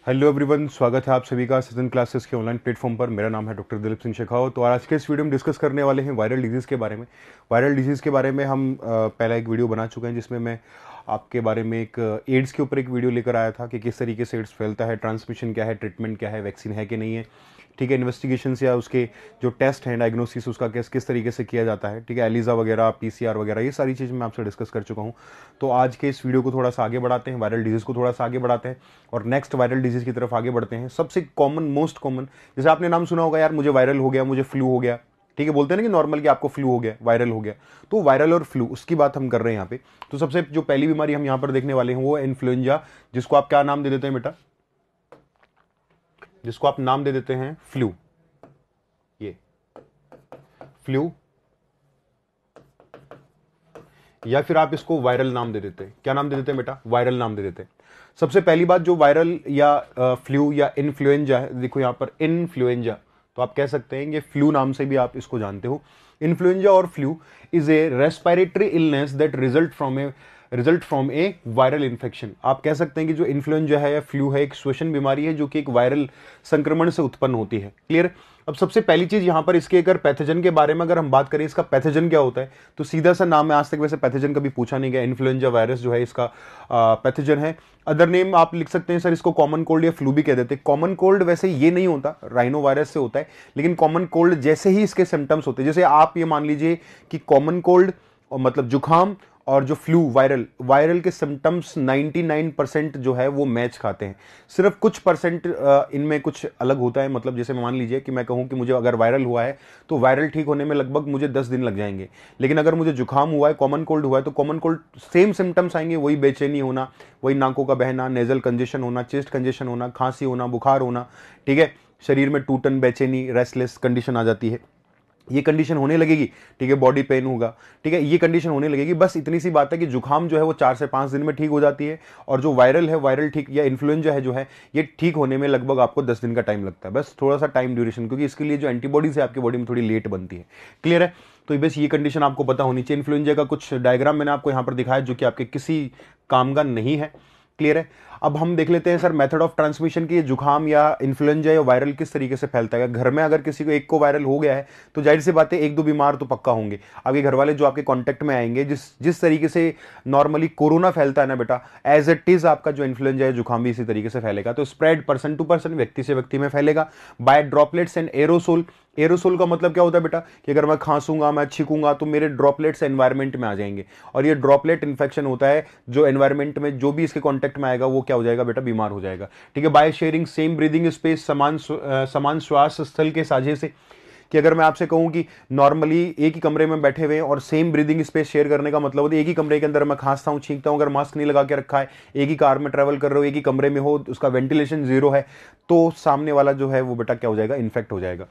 Hello everyone, स्वागत है आप सभी का सदन क्लासेस के ऑनलाइन प्लेटफॉर्म पर। मेरा नाम है डॉक्टर दिलीप सिंह शेखावत। तो आज के इस वीडियो में डिस्कस करने वाले हैं वायरल डिजीज़ के बारे में। वायरल डिजीज़ के बारे में हम पहला एक वीडियो बना चुके हैं जिसमें मैं आपके बारे में एक एड्स के ऊपर एक वीडियो लेकर आया था कि किस तरीके से एड्स फैलता है, ट्रांसमिशन क्या है, ट्रीटमेंट क्या है, वैक्सीन है कि नहीं है, ठीक है, इन्वेस्टिगेशन या उसके जो टेस्ट हैं, डायग्नोसिस उसका किस तरीके से किया जाता है, ठीक है, एलिजा वगैरह, पीसीआर वगैरह, ये सारी चीज़ मैं आपसे डिस्कस कर चुका हूँ। तो आज के इस वीडियो को थोड़ा सा आगे बढ़ाते हैं, वायरल डिजीज़ को थोड़ा सा आगे बढ़ाते हैं और नेक्स्ट वायरल डिजीज़ की तरफ आगे बढ़ते हैं। सबसे कॉमन, मोस्ट कॉमन, जैसे आपने नाम सुना होगा, यार मुझे वायरल हो गया, मुझे फ्लू हो गया, ठीक है, बोलते हैं ना कि नॉर्मल कि आपको फ्लू हो गया, वायरल हो गया। तो वायरल और फ्लू, उसकी बात हम कर रहे हैं यहाँ पे। तो सबसे जो पहली बीमारी हम यहाँ पर देखने वाले हैं वो है इन्फ्लुएंजा, जिसको आप क्या नाम दे देते हैं बेटा? जिसको आप नाम दे देते हैं फ्लू। ये फ्लू, या फिर आप इसको वायरल नाम दे देते हैं। क्या नाम दे देते हैं बेटा? वायरल नाम दे देते हैं। सबसे पहली बात, जो वायरल या फ्लू या इन्फ्लुएंजा है, देखो यहां पर इन्फ्लुएंजा, तो आप कह सकते हैं ये फ्लू नाम से भी आप इसको जानते हो। इन्फ्लुएंजा और flu is a respiratory illness that result from A viral infection. आप कह सकते हैं कि जो इन्फ्लुएंजा है या फ्लू है, एक श्वसन बीमारी है जो कि एक वायरल संक्रमण से उत्पन्न होती है। क्लियर? अब सबसे पहली चीज यहां पर इसके अगर पैथोजन के बारे में अगर हम बात करें, इसका पैथोजन क्या होता है, तो सीधा सा नाम है, आज तक वैसे पैथोजन कभी पूछा नहीं गया। इन्फ्लुएंजा वायरस जो है इसका पैथोजन है। अदर नेम आप लिख सकते हैं सर, इसको कॉमन कोल्ड या फ्लू भी कह देते हैं। कॉमन कोल्ड वैसे ये नहीं होता, राइनो वायरस से होता है, लेकिन कॉमन कोल्ड जैसे ही इसके सिम्टम्स होते हैं, जैसे आप ये मान लीजिए कि कॉमन कोल्ड मतलब जुकाम और जो फ्लू वायरल के सिम्टम्स 99% जो है वो मैच खाते हैं। सिर्फ कुछ परसेंट इनमें कुछ अलग होता है। मतलब जैसे मान लीजिए कि मैं कहूं कि मुझे अगर वायरल हुआ है तो वायरल ठीक होने में लगभग मुझे 10 दिन लग जाएंगे, लेकिन अगर मुझे जुकाम हुआ है, कॉमन कोल्ड हुआ है, तो कॉमन कोल्ड सेम सिम्टम्स आएंगे, वही बेचैनी होना, वही नाकों का बहना, नेजल कंजेशन होना, चेस्ट कंजेशन होना, खांसी होना, बुखार होना, ठीक है, शरीर में टूटन, बेचैनी, रेस्टलेस कंडीशन आ जाती है। ये कंडीशन होने लगेगी, ठीक है, बॉडी पेन होगा, ठीक है, ये कंडीशन होने लगेगी। बस इतनी सी बात है कि जुकाम जो है वो 4 से 5 दिन में ठीक हो जाती है, और जो वायरल है, वायरल ठीक या इन्फ्लुएंजा है जो है, ये ठीक होने में लगभग आपको 10 दिन का टाइम लगता है। बस थोड़ा सा टाइम ड्यूरेशन, क्योंकि इसके लिए जो एंटीबॉडीज है आपकी बॉडी में थोड़ी लेट बनती है। क्लियर है? तो बस ये कंडीशन आपको पता होनी चाहिए। इन्फ्लुएंजा का कुछ डायग्राम मैंने आपको यहाँ पर दिखाया जो कि आपके किसी काम का नहीं है। क्लियर है? अब हम देख लेते हैं सर मेथड ऑफ ट्रांसमिशन की, जुकाम या इन्फ्लुएंजा या वायरल किस तरीके से फैलता है। घर में अगर किसी को एक को वायरल हो गया है तो जाहिर सी बात है एक दो बीमार तो पक्का होंगे। आपके घर वाले जो आपके कांटेक्ट में आएंगे, जिस तरीके से नॉर्मली कोरोना फैलता है ना बेटा, एज इट इज आपका जो इन्फ्लुएंजा या जुकाम भी इसी तरीके से फैलेगा। तो स्प्रेड पर्सन टू पर्सन, व्यक्ति से व्यक्ति में फैलेगा by droplets and aerosol. Aerosol का मतलब क्या होता है बेटा कि अगर मैं खांसूंगा, मैं छींकूंगा तो मेरे ड्रॉपलेट्स एनवायरमेंट में आ जाएंगे, और ये ड्रॉपलेट इन्फेक्शन होता है जो एनवायरमेंट में जो भी इसके कांटेक्ट में आएगा वो क्या हो जाएगा बेटा? बीमार हो जाएगा। ठीक है? Bye sharing same breathing space, समान श्वास स्थल के साझे से, कि अगर मैं आपसे कहूं कि नॉर्मली एक ही कमरे में बैठे हुए हैं और सेम ब्रीदिंग स्पेस शेयर करने का मतलब होता है एक ही कमरे के अंदर मैं खांसता हूं, छींकता हूं, अगर मास्क नहीं लगा के रखा है, एक ही कार में ट्रेवल कर रहे हो, एक ही कमरे में हो, उसका वेंटिलेशन जीरो है, तो सामने वाला जो है वो बेटा क्या हो जाएगा? इन्फेक्ट हो जाएगा।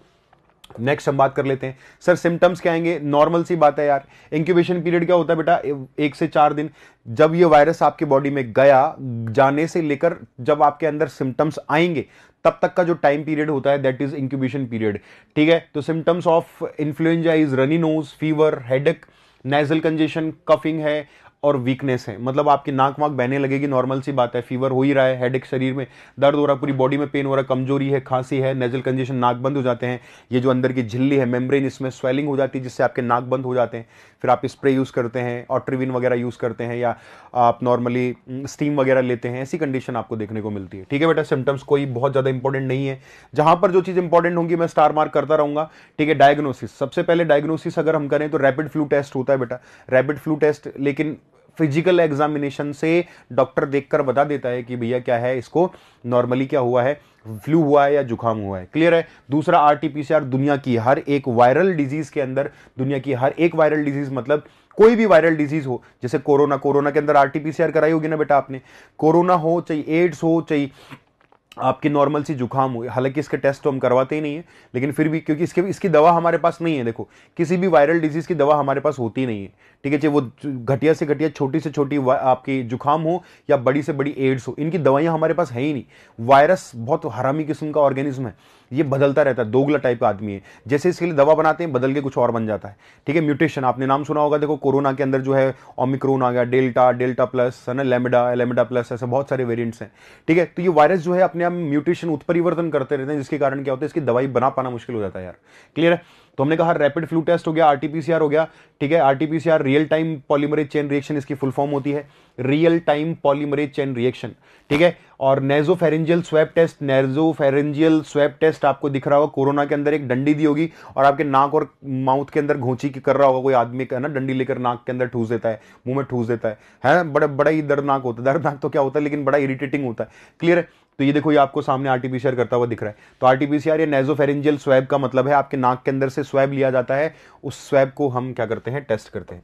नेक्स्ट हम बात कर लेते हैं सर सिम्टम्स क्या आएंगे। नॉर्मल सी बात है यार, इंक्यूबेशन पीरियड क्या होता है बेटा? 1 से 4 दिन। जब ये वायरस आपकी बॉडी में गया, जाने से लेकर जब आपके अंदर सिम्टम्स आएंगे तब तक का जो टाइम पीरियड होता है दैट इज इंक्यूबेशन पीरियड। ठीक है? तो symptoms of influenza is runny nose, fever, headache, nasal congestion, coughing है और वीकनेस है। मतलब आपकी नाक वाक बहने लगेगी, नॉर्मल सी बात है, फीवर हो ही रहा है, हेडेक, शरीर में दर्द हो रहा है, पूरी बॉडी में पेन हो रहा है, कमजोरी है, खांसी है, नेजल कंजेशन, नाक बंद हो जाते हैं, ये जो अंदर की झिल्ली है मेम्ब्रेन, इसमें स्वेलिंग हो जाती है जिससे आपके नाक बंद हो जाते हैं। फिर आप स्प्रे यूज करते हैं, ऑट्रिविन वगैरह यूज करते हैं, या आप नॉर्मली स्टीम वगैरह लेते हैं, ऐसी कंडीशन आपको देखने को मिलती है। ठीक है बेटा? सिम्टम्स कोई बहुत ज्यादा इंपॉर्टेंट नहीं है। जहां पर जो चीज इंपॉर्टेंट होंगी मैं स्टार मार्क करता रहूंगा। ठीक है? डायग्नोसिस, सबसे पहले डायग्नोसिस अगर हम करें तो रैपिड फ्लू टेस्ट होता है बेटा, रैपिड फ्लू टेस्ट, लेकिन फिजिकल एग्जामिनेशन से डॉक्टर देखकर बता देता है कि भैया क्या है, इसको नॉर्मली क्या हुआ है, फ्लू हुआ है या जुकाम हुआ है। क्लियर है? दूसरा आरटीपीसीआर, दुनिया की हर एक वायरल डिजीज के अंदर, दुनिया की हर एक वायरल डिजीज मतलब कोई भी वायरल डिजीज हो, जैसे कोरोना के अंदर आरटीपीसीआर कराई होगी ना बेटा आपने, कोरोना हो चाहे एड्स हो चाहे आपकी नॉर्मल सी जुकाम हुई, हालांकि इसके टेस्ट तो हम करवाते ही नहीं है, लेकिन फिर भी क्योंकि इसकी दवा हमारे पास नहीं है। देखो, किसी भी वायरल डिजीज की दवा हमारे पास होती नहीं है। ठीक है? चाहे वो घटिया से घटिया, छोटी से छोटी आपकी जुकाम हो या बड़ी से बड़ी एड्स हो, इनकी दवाइयां हमारे पास है ही नहीं। वायरस बहुत हरामी किस्म का ऑर्गेनिज्म है, ये बदलता रहता है, दोगला टाइप का आदमी है। जैसे इसके लिए दवा बनाते हैं, बदल के कुछ और बन जाता है। ठीक है? म्यूटेशन आपने नाम सुना होगा, देखो कोरोना के अंदर जो है ओमिक्रोन आ गया, डेल्टा, डेल्टा प्लस है ना, लेमिडा, लेमिडा प्लस, ऐसे बहुत सारे वेरिएंट्स हैं। ठीक है? तो ये वायरस जो है अपने अपने आप म्यूटेशन उत्परिवर्तन करते रहते हैं, जिसके कारण क्या होता है, इसकी दवाई बना पाना मुश्किल हो जाता है यार। क्लियर है? तो हमने कहा रैपिड फ्लू टेस्ट हो गया, आरटीपीसीआर हो गया, ठीक है। RTPCR real time polymerase chain reaction इसकी फुल फॉर्म होती है, real time polymerase chain reaction, ठीक है। और nasopharyngeal swab test, nasopharyngeal swab test आपको दिख रहा होगा, कोरोना के अंदर एक डंडी दी होगी और आपके नाक और माउथ के अंदर घोंची कर रहा होगा कोई आदमी का ना, डंडी लेकर नाक के अंदर ठूस देता है, मुंह में ठूस देता है बड़ा बड़ा ही दर्दनाक होता है। दर्दनाक तो क्या होता है, लेकिन बड़ा इरिटेटिंग होता है। क्लियर है? तो ये देखो, ये आपको सामने आरटीपीसीआर करता हुआ दिख रहा है। तो आरटीपीसीआर या नेजोफेरेंजियल स्वैब का मतलब है आपके नाक के अंदर से स्वैब लिया जाता है, उस स्वैब को हम क्या करते हैं, टेस्ट करते हैं।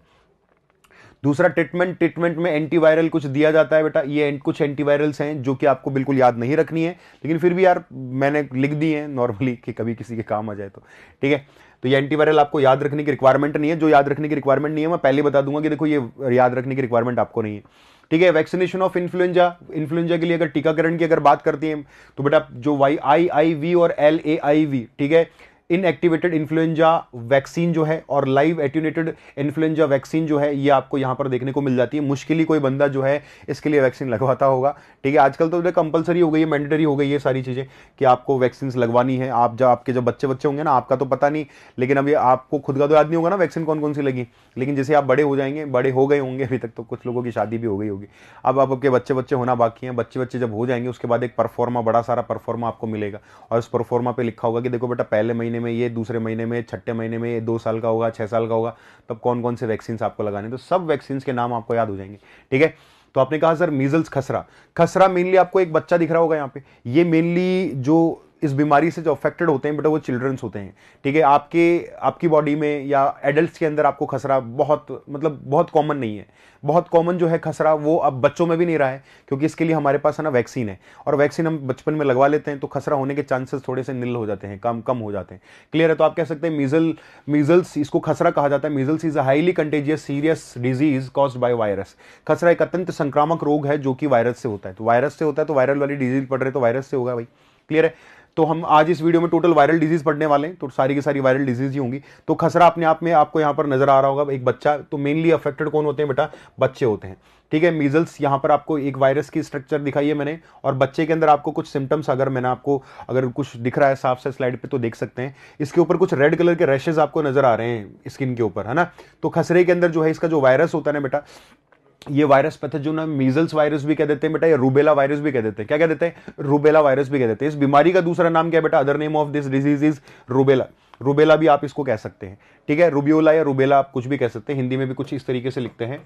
दूसरा ट्रीटमेंट में एंटीवायरल कुछ दिया जाता है बेटा। ये कुछ एंटीवायरल्स हैं जो कि आपको बिल्कुल याद नहीं रखनी है, लेकिन फिर भी यार मैंने लिख दी है नॉर्मली कि कभी किसी के काम आ जाए तो, ठीक है। तो ये एंटीवायरल आपको याद रखने की रिक्वायरमेंट नहीं है। जो याद रखने की रिक्वायरमेंट नहीं है मैं पहले बता दूंगा कि देखो ये याद रखने की रिक्वायरमेंट आपको नहीं है, ठीक है। वैक्सीनेशन ऑफ इन्फ्लुएंजा, इन्फ्लुएंजा के लिए अगर टीकाकरण की अगर बात करती हैं तो बेटा जो IIV और LAIV, ठीक है, इनएक्टिवेटेड इन्फ्लुएंजा वैक्सीन जो है और लाइव एट्यूनेटेड इन्फ्लुएंजा वैक्सीन जो है, ये आपको यहां पर देखने को मिल जाती है। मुश्किल ही कोई बंदा जो है इसके लिए वैक्सीन लगवाता होगा, ठीक है। आजकल तो कंपलसरी हो गई है, मैंडेटरी हो गई है सारी चीजें कि आपको वैक्सीन लगवानी है। आप जब आपके जब बच्चे होंगे ना, आपका तो पता नहीं, लेकिन अभी आपको खुद का तो याद नहीं होगा ना वैक्सीन कौन कौन सी लगी, लेकिन जैसे आप बड़े हो जाएंगे, बड़े हो गए होंगे, अभी तक तो कुछ लोगों की शादी भी हो गई होगी, अब आपके बच्चे होना बाकी हैं। बच्चे जब हो जाएंगे उसके बाद एक परफॉर्मा, बड़ा सारा परफॉर्मा आपको मिलेगा और उस परफॉर्मा पे लिखा होगा कि देखो बेटा पहले महीने में ये, दूसरे महीने में, छठे महीने में, 2 साल का होगा, 6 साल का होगा, तब कौन कौन से वैक्सीन आपको लगाने। तो सब वैक्सीन के नाम आपको याद हो जाएंगे, ठीक है। तो आपने कहा सर मीजल्स, खसरा मेनली आपको एक बच्चा दिख रहा होगा यहाँ पे, ये मेनली जो इस बीमारी से जो अफेक्टेड होते हैं बेटा वो चिल्ड्रंस होते हैं, ठीक है। आपकी बॉडी में या एडल्ट्स के अंदर आपको खसरा बहुत कॉमन नहीं है। बहुत कॉमन जो है खसरा वो अब बच्चों में भी नहीं रहा है, क्योंकि इसके लिए हमारे पास है ना वैक्सीन है, और वैक्सीन हम बचपन में लगवा लेते हैं तो खसरा होने के चांसेस थोड़े से निल हो जाते हैं, कम हो जाते हैं। क्लियर है? तो आप कह सकते हैं मीजल्स, इसको खसरा कहा जाता है। Measles is a highly contagious serious disease caused by virus. खसरा एक अत्यंत संक्रामक रोग है जो कि वायरस से होता है। तो वायरस से होता है तो वायरल वाली डिजीज पढ़ रहे तो वायरस से होगा भाई। क्लियर है? तो हम आज इस वीडियो में टोटल वायरल डिजीज पढ़ने वाले हैं, तो सारी की सारी वायरल डिजीज ही होंगी। तो खसरा अपने आप में आपको यहां पर नजर आ रहा होगा, एक बच्चा। तो मेनली अफेक्टेड कौन होते हैं बेटा? बच्चे होते हैं, ठीक है। मीजल्स यहां पर आपको एक वायरस की स्ट्रक्चर दिखाई है मैंने, और बच्चे के अंदर आपको कुछ सिम्टम्स अगर कुछ दिख रहा है साफ से स्लाइड पे तो देख सकते हैं। इसके ऊपर कुछ रेड कलर के रैशेज आपको नजर आ रहे हैं स्किन के ऊपर, है ना। तो खसरे के अंदर जो है इसका जो वायरस होता है ना बेटा, ये वायरस पैथोजन मीजल्स वायरस भी कह देते हैं बेटा, या रूबेला वायरस भी कह देते हैं। क्या कह देते हैं? रूबेला वायरस भी कह देते हैं। इस बीमारी का दूसरा नाम क्या है बेटा? Other name of this disease is rubella. Rubella भी आप इसको कह सकते हैं, ठीक है। रूबियोला या रूबेला आप कुछ भी कह सकते हैं, हिंदी में भी कुछ इस तरीके से लिखते हैं,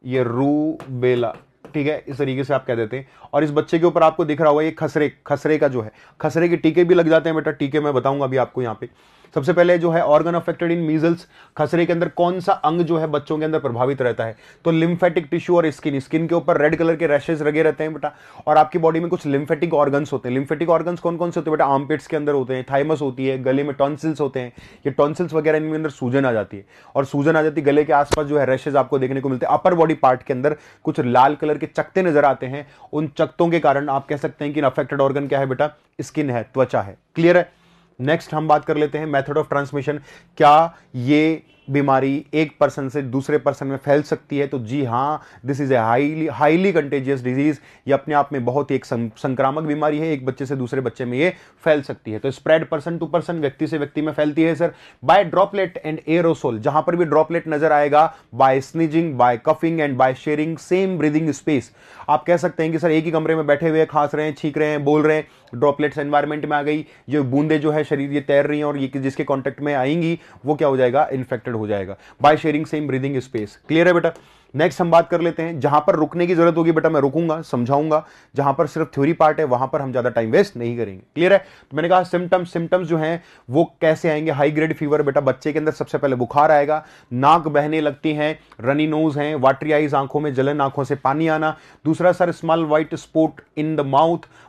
ये रूबेला, ठीक है, इस तरीके से आप कह देते हैं। और इस बच्चे के ऊपर आपको दिख रहा होगा ये खसरे का जो है, खसरे के टीके भी लग जाते हैं बेटा। टीके मैं बताऊंगा अभी आपको यहाँ पे। सबसे पहले जो है ऑर्गन अफेक्टेड इन मीजल्स, खसरे के अंदर कौन सा अंग जो है बच्चों के अंदर प्रभावित रहता है? तो लिम्फेटिक टिश्यू और स्किन के ऊपर रेड कलर के रैशेज लगे रहते हैं बेटा। और आपकी बॉडी में कुछ लिम्फेटिक ऑर्गन्स होते हैं। लिम्फेटिक ऑर्गन्स कौन कौन से होते हैं बेटा? आर्मपिट्स के अंदर होते हैं, थाइमस होती है, गले में टॉन्सिल्स होते हैं। ये टॉन्सिल्स वगैरह इनके अंदर सूजन आ जाती है, और सूजन आ जाती है गले के आसपास जो है रैशेज आपको देखने को मिलते हैं। अपर बॉडी पार्ट के अंदर कुछ लाल कलर के चकते नजर आते हैं। उन चकतों के कारण आप कह सकते हैं कि अफेक्टेड ऑर्गन क्या है बेटा? स्किन है, त्वचा है। क्लियर है? नेक्स्ट हम बात कर लेते हैं मेथड ऑफ ट्रांसमिशन। क्या ये बीमारी एक पर्सन से दूसरे पर्सन में फैल सकती है? तो जी हां, this is a highly contagious disease. ये अपने आप में बहुत ही एक संक्रामक बीमारी है, एक बच्चे से दूसरे बच्चे में ये फैल सकती है। तो स्प्रेड पर्सन टू पर्सन, व्यक्ति से व्यक्ति में फैलती है sir, by droplet and aerosol. जहां पर भी ड्रॉपलेट नजर आएगा, by sneezing, by coughing and by sharing same breathing space. आप कह सकते हैं कि सर एक ही कमरे में बैठे हुए खांस रहे हैं, छींक रहे हैं, बोल रहे हैं, ड्रॉपलेट्स एनवायरमेंट में आ गई, जो बूंदे जो है शरीर ये तैर रही हैं, और ये जिसके कांटेक्ट में आएंगी वो क्या हो जाएगा? इन्फेक्टेड हो जाएगा, bye sharing same breathing space. Clear है बेटा? नेक्स्ट हम बात कर लेते हैं, जहां पर रुकने की जरूरत होगी बेटा मैं रुकूंगा, समझाऊंगा। जहां पर सिर्फ थ्योरी पार्ट है वहां पर हम ज्यादा टाइम वेस्ट नहीं करेंगे। क्लियर है? तो मैंने कहा सिम्टम्स जो हैं वो कैसे आएंगे? हाई ग्रेड फीवर बेटा, बच्चे के अंदर सबसे पहले बुखार आएगा, नाक बहने लगती है, रनी नोज है, वाटरी आईज, आंखों में जलन, आंखों से पानी आना। दूसरा sir small white spot in the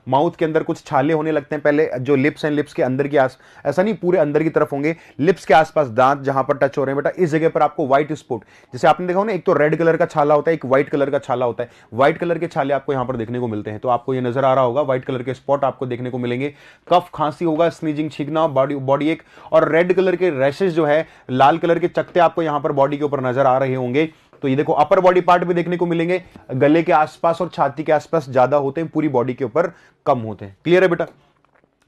mouth के अंदर कुछ छाले होने लगते हैं। पहले जो लिप्स हैं, लिप्स के अंदर की ऐसा नहीं पूरे अंदर की तरफ होंगे, लिप्स के आसपास दांत जहां पर टच हो रहे हैं बेटा, इस जगह पर आपको व्हाइट स्पॉट, जैसे आपने देखा हो ना, एक तो रेड कलर का छाला होता है, एक व्हाइट कलर का छाला होता है। व्हाइट कलर के छाले आपको यहां पर देखने को मिलते हैं, तो आपको ये नजर आ रहा होगा, व्हाइट कलर के स्पॉट आपको देखने को मिलेंगे। कफ, खांसी होगा, स्नीजिंग, छींकना, बॉडी एक, और रेड कलर के रैशेज जो है, लाल कलर के चकते आपको यहां पर बॉडी के ऊपर नजर आ रहे होंगे। तो ये देखो अपर बॉडी पार्ट में देखने को मिलेंगे, गले के आसपास और छाती के आसपास ज्यादा होते हैं, पूरी बॉडी के ऊपर कम होते हैं। क्लियर है बेटा?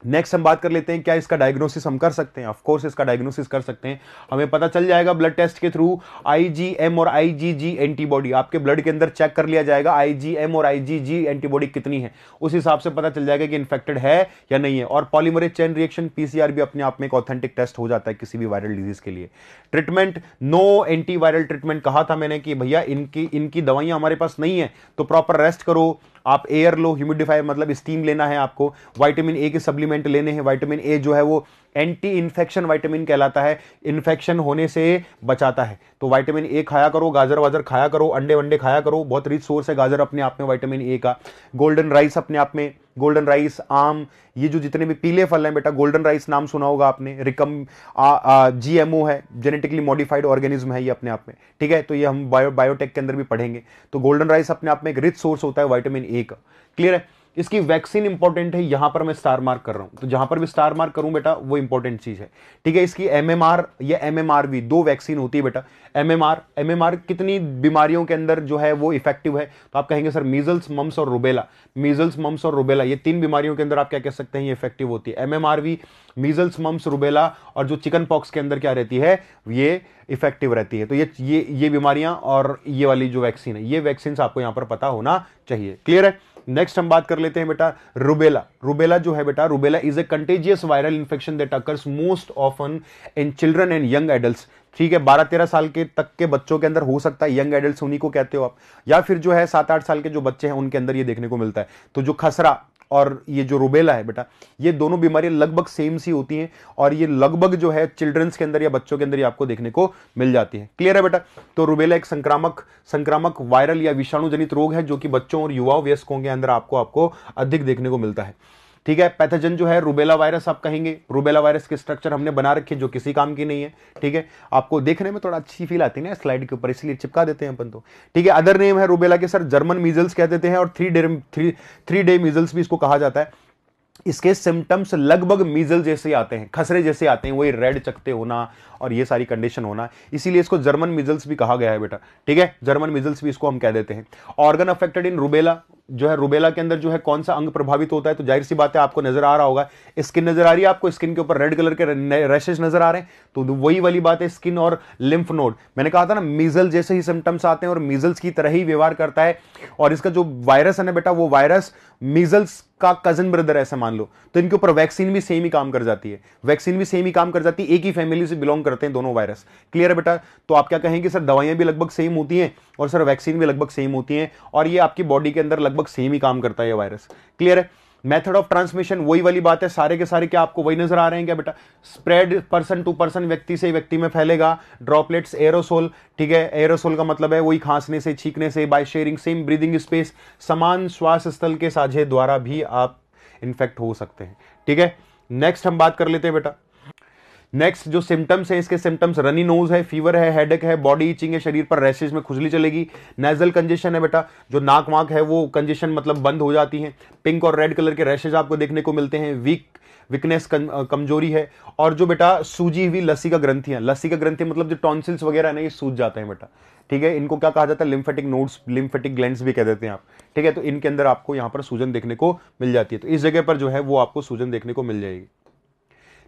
नेक्स्ट हम बात कर लेते हैं क्या इसका डायग्नोसिस हम कर सकते हैं। ऑफ कोर्स इसका डायग्नोसिस कर सकते हैं, हमें पता चल जाएगा ब्लड टेस्ट के थ्रू। आईजीएम और आईजीजी एंटीबॉडी आपके ब्लड के अंदर चेक कर लिया जाएगा, आईजीएम और आईजीजी एंटीबॉडी कितनी है, उस हिसाब से पता चल जाएगा कि इन्फेक्टेड है या नहीं है। और पॉलीमरेज चेन रिएक्शन पीसीआर भी अपने आप में एक ऑथेंटिक टेस्ट हो जाता है किसी भी वायरल डिजीज के लिए। ट्रीटमेंट, नो एंटीवायरल ट्रीटमेंट कहा था मैंने कि भैया इनकी दवाइयां हमारे पास नहीं है, तो प्रॉपर रेस्ट करो, आप एयर लो, ह्यूमिडिफायर मतलब स्टीम लेना है आपको, विटामिन ए के सप्लीमेंट लेने हैं। विटामिन ए जो है वो एंटी इन्फेक्शन विटामिन कहलाता है, इन्फेक्शन होने से बचाता है। तो विटामिन ए खाया करो, गाजर वाजर खाया करो, अंडे वंडे खाया करो, बहुत रिच सोर्स है गाजर अपने आप में विटामिन ए का। गोल्डन राइस अपने आप में, गोल्डन राइस, आम, ये जो जितने भी पीले फल हैं बेटा, गोल्डन राइस नाम सुना होगा आपने, जीएमओ है, जेनेटिकली मॉडिफाइड ऑर्गेनिज्म है ये अपने आप में, ठीक है। तो ये हम बायोटेक के अंदर भी पढ़ेंगे। तो गोल्डन राइस अपने आप में एक रिच सोर्स होता है विटामिन ए का। क्लियर है? इसकी वैक्सीन इंपॉर्टेंट है, यहां पर मैं स्टार मार्क कर रहा हूं, तो जहां पर भी स्टार मार्क करूं बेटा वो इंपॉर्टेंट चीज है, ठीक है। इसकी एमएमआर या एमएमआरवी दो वैक्सीन होती है बेटा। एमएमआर कितनी बीमारियों के अंदर जो है वो इफेक्टिव है, तो आप कहेंगे सर मीजल्स, मम्स और रुबेला। मीजल्स, मम्स और रुबेला ये तीन बीमारियों के अंदर आप क्या कह सकते हैं, ये इफेक्टिव होती है। एमएमआरवी मीजल्स, मम्स, रुबेला और जो चिकन पॉक्स के अंदर क्या रहती है, ये इफेक्टिव रहती है। तो ये बीमारियां और ये वाली जो वैक्सीन है, ये वैक्सीन आपको यहां पर पता होना चाहिए। क्लियर है? नेक्स्ट हम बात कर लेते हैं बेटा रुबेला। रुबेला जो है बेटा, rubella is a contagious viral infection that occurs most often in children and young adults. ठीक है, 12-13 साल के तक के बच्चों के अंदर हो सकता है, यंग एडल्ट्स उन्हीं को कहते हो आप, या फिर जो है 7-8 साल के जो बच्चे हैं उनके अंदर ये देखने को मिलता है। तो जो खसरा और ये जो रुबेला है बेटा, ये दोनों बीमारियां लगभग सेम सी होती हैं और ये लगभग जो है चिल्ड्रंस के अंदर या बच्चों के अंदर ये आपको देखने को मिल जाती है। क्लियर है बेटा? तो रुबेला एक संक्रामक वायरल या विषाणु जनित रोग है जो कि बच्चों और युवा वयस्कों के अंदर आपको अधिक देखने को मिलता है। ठीक है, पैथोजन जो है रुबेला वायरस आप कहेंगे। रुबेला वायरस के स्ट्रक्चर हमने बना रखे जो किसी काम की नहीं है। ठीक है, आपको देखने में थोड़ा अच्छी फील आती है ना स्लाइड के ऊपर, इसलिए चिपका देते हैं अपन तो। ठीक है, अदर नेम है रुबेला के सर जर्मन मीजल्स कह देते हैं और 3 डे मीजल्स भी इसको कहा जाता है। इसके सिम्टम्स लगभग मीजल जैसे आते हैं, खसरे जैसे आते हैं, वही रेड चकते होना और ये सारी कंडीशन होना, इसीलिए इसको जर्मन मीजल्स भी कहा गया है बेटा। ठीक है, जर्मन मीजल्स भी इसको हम कह देते हैं। ऑर्गन अफेक्टेड इन रुबेला जो है, रुबेला के अंदर जो है कौन सा अंग प्रभावित होता है, तो जाहिर सी बात है आपको नजर आ रहा होगा, स्किन नजर आ रही है आपको, स्किन के ऊपर रेड कलर के रैशेस नजर आ रहे हैं, तो वही वाली बात है, स्किन और लिम्फ नोड। मैंने कहा था ना मीजल जैसे ही सिम्टम्स आते हैं और मीजल्स की तरह ही व्यवहार करता है, और इसका जो वायरस है ना बेटा, वो वायरस मीजल्स का कजन ब्रदर ऐसा मान लो, तो इनके ऊपर वैक्सीन भी सेम ही काम कर जाती है, वैक्सीन भी सेम ही काम कर जाती है, एक ही फैमिली से बिलोंग करते हैं दोनों वायरस। क्लियर है बेटा? तो आप क्या कहेंगे सर, दवाइयां भी लगभग सेम होती हैं और सर वैक्सीन भी लगभग सेम होती हैं और ये आपकी बॉडी के अंदर लगभग सेम ही काम करता है ये वायरस। क्लियर है? मेथड ऑफ ट्रांसमिशन वही वाली बात है, सारे के सारे क्या आपको वही नजर आ रहे हैं क्या बेटा? स्प्रेड पर्सन टू पर्सन, व्यक्ति से व्यक्ति में फैलेगा। ड्रॉपलेट्स एरोसोल, ठीक है, एरोसोल का मतलब है वही खांसने से, छींकने से, bye sharing same breathing space, समान श्वास स्थल के साझे द्वारा भी आप इन्फेक्ट हो सकते हैं। ठीक है, नेक्स्ट हम बात कर लेते हैं बेटा। नेक्स्ट जो सिम्टम्स है, इसके सिम्टम्स रनी नोज है, फीवर है, हेडेक है, बॉडी इचिंग है, शरीर पर रैशेज में खुजली चलेगी। नेजल कंजेशन है बेटा, जो नाक वाक है वो कंजेशन मतलब बंद हो जाती है। पिंक और रेड कलर के रैशेज आपको देखने को मिलते हैं। वीकनेस, कमजोरी है। और जो बेटा सूजी हुई लसी का ग्रंथि मतलब जो टॉन्सिल्स वगैरह है ना, ये सूज जाते हैं बेटा। ठीक है, इनको क्या कहा जाता है, लिम्फेटिक नोड्स, लिम्फेटिक ग्लैंड्स भी कह देते हैं आप। ठीक है, तो इनके अंदर आपको यहां पर सूजन देखने को मिल जाती है, तो इस जगह पर जो है वो आपको सूजन देखने को मिल जाएगी।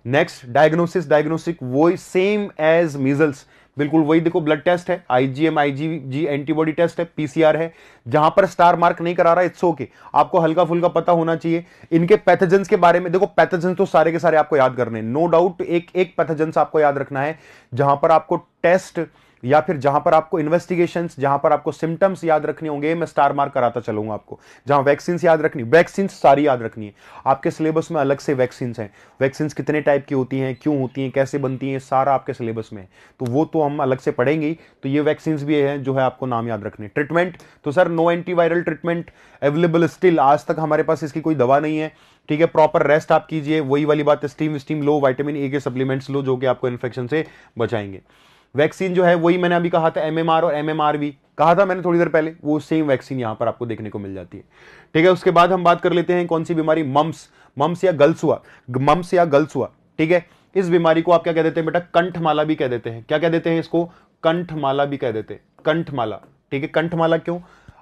नेक्स्ट डायग्नोस्टिक वही सेम एज मीजल्स, बिल्कुल वही। देखो ब्लड टेस्ट है, आईजीएम आईजीजी एंटीबॉडी टेस्ट है, पीसीआर है। जहां पर स्टार मार्क नहीं करा रहा, इट्स ओके, आपको हल्का फुल्का पता होना चाहिए। इनके पैथोजेंस के बारे में देखो, पैथोजेंस तो सारे के सारे आपको याद करने, नो डाउट। एक पैथोजेंस आपको याद रखना है, जहां पर आपको टेस्ट या फिर जहां पर आपको इन्वेस्टिगेशंस, जहां पर आपको सिम्टम्स याद रखने होंगे, मैं स्टार मार्क कराता चलूंगा आपको। जहां वैक्सीन याद रखनी, वैक्सीन सारी याद रखनी है आपके सिलेबस में, अलग से वैक्सीन हैं। वैक्सीन कितने टाइप की होती हैं, क्यों होती हैं, कैसे बनती हैं, सारा आपके सिलेबस में है, तो वो तो हम अलग से पढ़ेंगे। तो ये वैक्सीन भी है जो है आपको नाम याद रखने। ट्रीटमेंट तो sir no antiviral treatment available still, आज तक हमारे पास इसकी कोई दवा नहीं है। ठीक है, प्रॉपर रेस्ट आप कीजिए, वही वाली बात है, स्टीम लो, विटामिन ए के सप्लीमेंट्स लो जो कि आपको इन्फेक्शन से बचाएंगे। वैक्सीन जो है वही मैंने अभी कहा था, एमएमआर और एमएमआरवी कहा था मैंने थोड़ी देर पहले, वो सेम वैक्सीन यहां पर आपको देखने को मिल जाती है। ठीक है, उसके बाद हम बात कर लेते हैं कौन सी बीमारी, मम्स या गलसुआ। ठीक है, इस बीमारी को आप क्या कह देते हैं बेटा, कंठमाला भी कह देते हैं। क्या कह देते हैं इसको, कंठमाला भी कह देते हैं। कंठमाला, ठीक है। कंठमाला क्यों?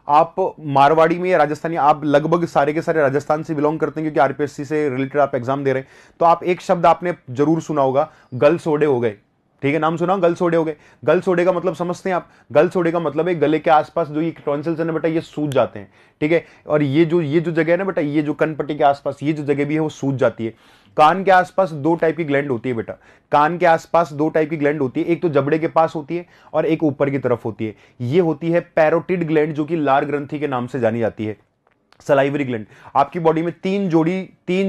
आप मारवाड़ी में या राजस्थानी, आप लगभग सारे के सारे राजस्थान से बिलोंग करते हैं क्योंकि आरपीएससी से रिलेटेड आप एग्जाम दे रहे हैं, तो आप एक शब्द आपने जरूर सुना होगा, गल सोडे हो गए, ठीक है, नाम सुना, गल सोडे हो गए। गल सोडे का मतलब समझते हैं आप? गल सोडे का मतलब है गले के आसपास जो ये टॉन्सिल्स है ना बेटा, ये सूज जाते हैं, ठीक है। और ये जो जगह है ना बेटा, ये जो कनपट्टी के आसपास ये जो जगह भी है वो सूज जाती है। कान के आसपास दो टाइप की ग्लैंड होती है बेटा, कान के आसपास दो टाइप की ग्लैंड होती है, एक तो जबड़े के पास होती है और एक ऊपर की तरफ होती है। ये होती है पैरोटिड ग्लैंड, जो कि लार ग्रंथि के नाम से जानी जाती है। सलाइवरी ग्लैंड, आपकी बॉडी में तीन